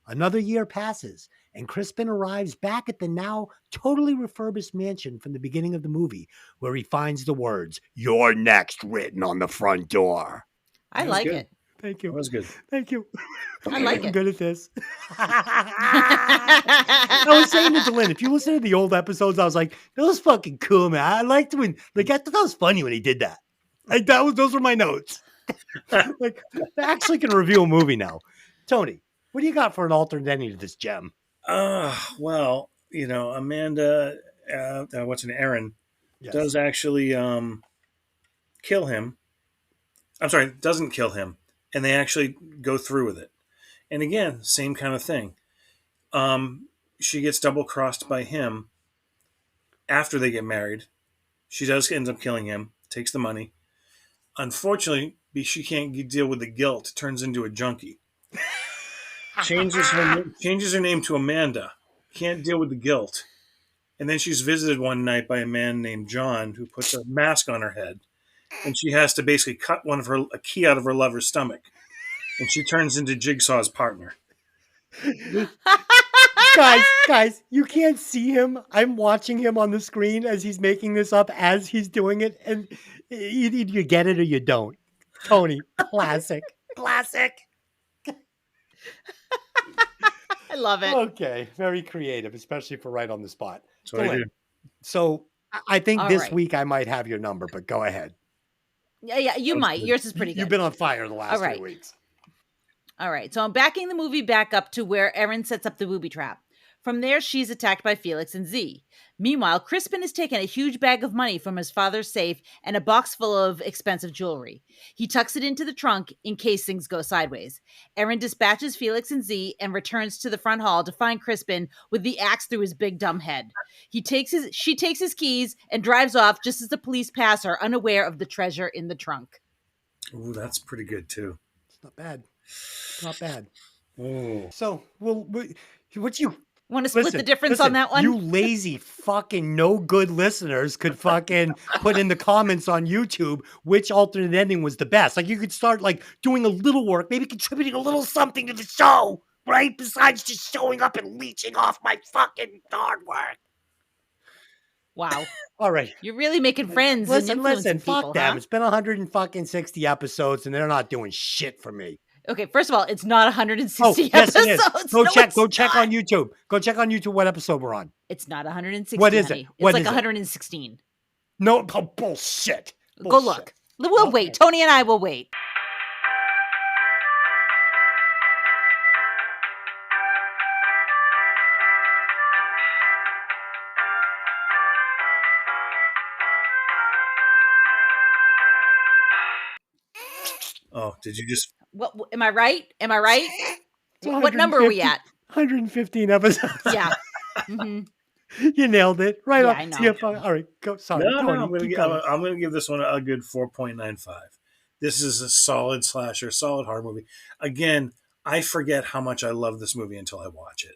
Speaker 2: Another year passes, and Crispin arrives back at the now totally refurbished mansion from the beginning of the movie, where he finds the words, "You're next," written on the front door.
Speaker 1: I
Speaker 3: That was
Speaker 1: like
Speaker 3: good.
Speaker 1: it.
Speaker 2: Thank
Speaker 3: That
Speaker 2: you.
Speaker 3: was good.
Speaker 2: Thank you.
Speaker 1: I like
Speaker 2: I'm
Speaker 1: it.
Speaker 2: good at this. I was saying to Lynn, if you listen to the old episodes, I was like, that was fucking cool, man. I liked when, like, I thought that was funny when he did that. Like, those were my notes. Like, I actually can review a movie now. Tony, what do you got for an alternate ending to this gem?
Speaker 3: Well, Amanda, what's an Aaron,
Speaker 2: Yes.
Speaker 3: does actually kill him. I'm sorry, doesn't kill him, and they actually go through with it. And again, same kind of thing. She gets double crossed by him after they get married. She does ends up killing him, takes the money. Unfortunately, she can't deal with the guilt. Turns into a junkie. Changes her name to Amanda. Can't deal with the guilt. And then she's visited one night by a man named John who puts a mask on her head, and she has to basically cut a key out of her lover's stomach, and she turns into Jigsaw's partner.
Speaker 2: guys, you can't see him. I'm watching him on the screen as he's making this up as he's doing it, and either you get it or you don't. Tony, classic. Classic.
Speaker 1: I love it.
Speaker 2: Okay, very creative, especially for right on the spot.
Speaker 3: That's what I do.
Speaker 2: So I think
Speaker 1: All
Speaker 2: this
Speaker 1: right.
Speaker 2: week I might have your number, but go ahead.
Speaker 1: Yeah, you
Speaker 3: Sounds
Speaker 1: might.
Speaker 3: good.
Speaker 1: Yours is pretty good.
Speaker 2: You've been on fire the last
Speaker 1: All right.
Speaker 2: 3 weeks.
Speaker 1: All right. So I'm backing the movie back up to where Erin sets up the booby trap. From there, she's attacked by Felix and Z. Meanwhile, Crispin has taken a huge bag of money from his father's safe and a box full of expensive jewelry. He tucks it into the trunk in case things go sideways. Erin dispatches Felix and Z and returns to the front hall to find Crispin with the axe through his big dumb head. She takes his keys and drives off just as the police pass her, unaware of the treasure in the trunk.
Speaker 3: Ooh, that's pretty good too.
Speaker 2: It's not bad. It's not bad.
Speaker 3: Ooh.
Speaker 2: So, what you
Speaker 1: Want to split the difference on that one?
Speaker 2: You lazy fucking no good listeners could fucking put in the comments on YouTube which alternate ending was the best. Like you could start like doing a little work, maybe contributing a little something to the show, right? Besides just showing up and leeching off my fucking hard work.
Speaker 1: Wow.
Speaker 2: All right.
Speaker 1: You're really making friends and influencing people,
Speaker 2: fuck them.
Speaker 1: huh?
Speaker 2: It's been 160 episodes and they're not doing shit for me.
Speaker 1: Okay, first of all, it's not 160
Speaker 2: Oh, yes,
Speaker 1: episodes.
Speaker 2: it is. Go check on YouTube. Go check on YouTube what episode we're on.
Speaker 1: It's not 160.
Speaker 2: What is it?
Speaker 1: Honey.
Speaker 2: What
Speaker 1: it's like
Speaker 2: is it?
Speaker 1: 116.
Speaker 2: No, bullshit.
Speaker 1: Go look. We'll wait. Tony and I will wait.
Speaker 3: Oh, did you just?
Speaker 1: What am I right? Am I right?
Speaker 2: It's
Speaker 1: What number are we
Speaker 2: 150
Speaker 1: at?
Speaker 2: 115 episodes.
Speaker 1: Yeah. hmm
Speaker 2: You nailed it. Right
Speaker 1: Yeah,
Speaker 2: on.
Speaker 1: I know.
Speaker 2: CFO. All right, go. Sorry.
Speaker 3: No,
Speaker 2: Tony,
Speaker 3: I'm
Speaker 2: keep going.
Speaker 3: gonna give this one a good 4.95. This is a solid slasher, solid horror movie. Again, I forget how much I love this movie until I watch it.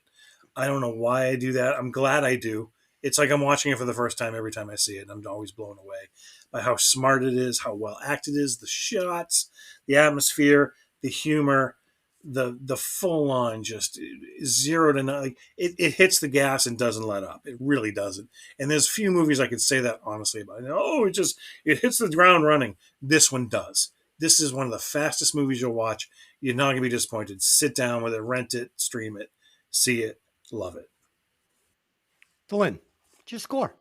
Speaker 3: I don't know why I do that. I'm glad I do. It's like I'm watching it for the first time every time I see it. And I'm always blown away by how smart it is, how well acted it is, the shots, the atmosphere, the humor, the full on just 0 to 9. Like it hits the gas and doesn't let up. It really doesn't. And there's few movies I could say that honestly about. Oh, it hits the ground running. This one does. This is one of the fastest movies you'll watch. You're not gonna be disappointed. Sit down with it, rent it, stream it, see it, love it.
Speaker 2: Lynn, just score.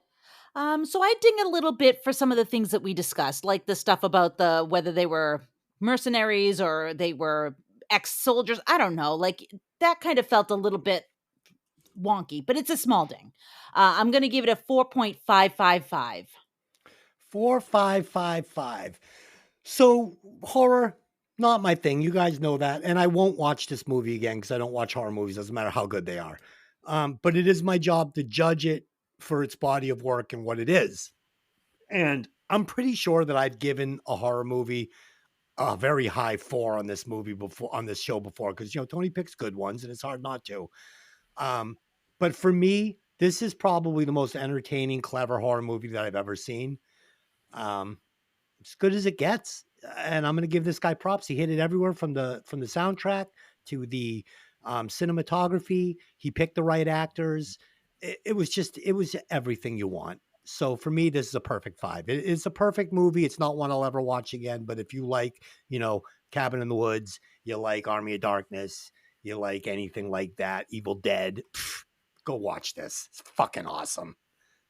Speaker 1: So I ding a little bit for some of the things that we discussed, like the stuff about whether they were mercenaries or they were ex-soldiers. I don't know. Like that kind of felt a little bit wonky, but it's a small ding. I'm going to give it a 4.555.
Speaker 2: 4.555. So horror, not my thing. You guys know that, and I won't watch this movie again because I don't watch horror movies. Doesn't matter how good they are. But it is my job to judge it for its body of work and what it is. And I'm pretty sure that I've given a horror movie a very high 4 on this movie before, on this show before, because Tony picks good ones and it's hard not to. But for me, this is probably the most entertaining, clever horror movie that I've ever seen. As good as it gets, and I'm going to give this guy props. He hit it everywhere from the soundtrack to the cinematography. He picked the right actors. It was everything you want. So for me, this is a perfect 5. It's a perfect movie. It's not one I'll ever watch again. But if you like, Cabin in the Woods, you like Army of Darkness, you like anything like that, Evil Dead, go watch this. It's fucking awesome.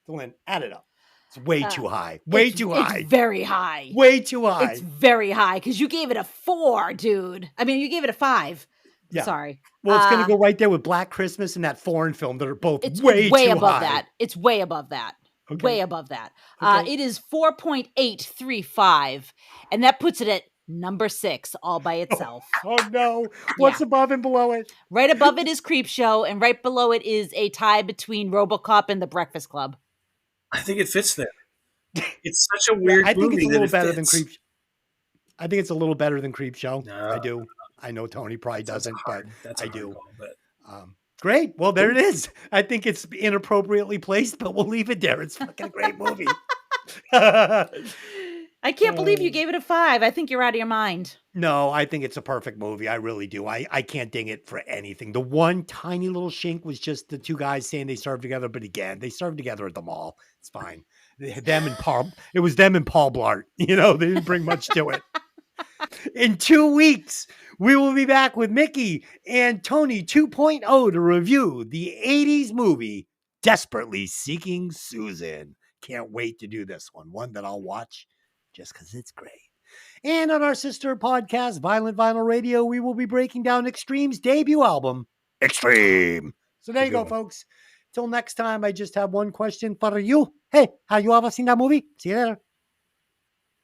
Speaker 2: Dylan, add it up. It's way too high. Way too high.
Speaker 1: It's very high.
Speaker 2: Way too high.
Speaker 1: It's very high because you gave it a 4, dude. I mean, you gave it a 5. Yeah. Sorry.
Speaker 2: Well, it's going to go right there with Black Christmas and that foreign film that are both
Speaker 1: it's
Speaker 2: way too
Speaker 1: above
Speaker 2: high.
Speaker 1: that. It's way above that.
Speaker 2: Okay.
Speaker 1: Way above that.
Speaker 2: Okay.
Speaker 1: It is 4.835, and that puts it at number 6 all by itself.
Speaker 2: Oh no. What's above and below it?
Speaker 1: Right above it is Creepshow, and right below it is a tie between RoboCop and The Breakfast Club.
Speaker 3: I think it fits there. It's such a weird movie.
Speaker 2: I think it's a little better
Speaker 3: fits.
Speaker 2: than Creepshow. I think it's a little better than Creepshow.
Speaker 3: No.
Speaker 2: I do. I know Tony probably doesn't, but I do.
Speaker 3: Call,
Speaker 2: great. Well, there it is. I think it's inappropriately placed, but we'll leave it there. It's fucking a great movie.
Speaker 1: I can't believe you gave it a 5. I think you're out of your mind.
Speaker 2: No, I think it's a perfect movie. I really do. I can't ding it for anything. The one tiny little shink was just the two guys saying they served together, but again, they served together at the mall. It's fine. It was them and Paul Blart. They didn't bring much to it. In 2 weeks, we will be back with Mickey and Tony 2.0 to review the 80s movie Desperately Seeking Susan. Can't wait to do this one that I'll watch just because it's great. And on our sister podcast, Violent Vinyl Radio, we will be breaking down Extreme's debut album, Extreme. So there you go, folks. Till next time, I just have one question for you. Hey, have you ever seen that movie? See you later.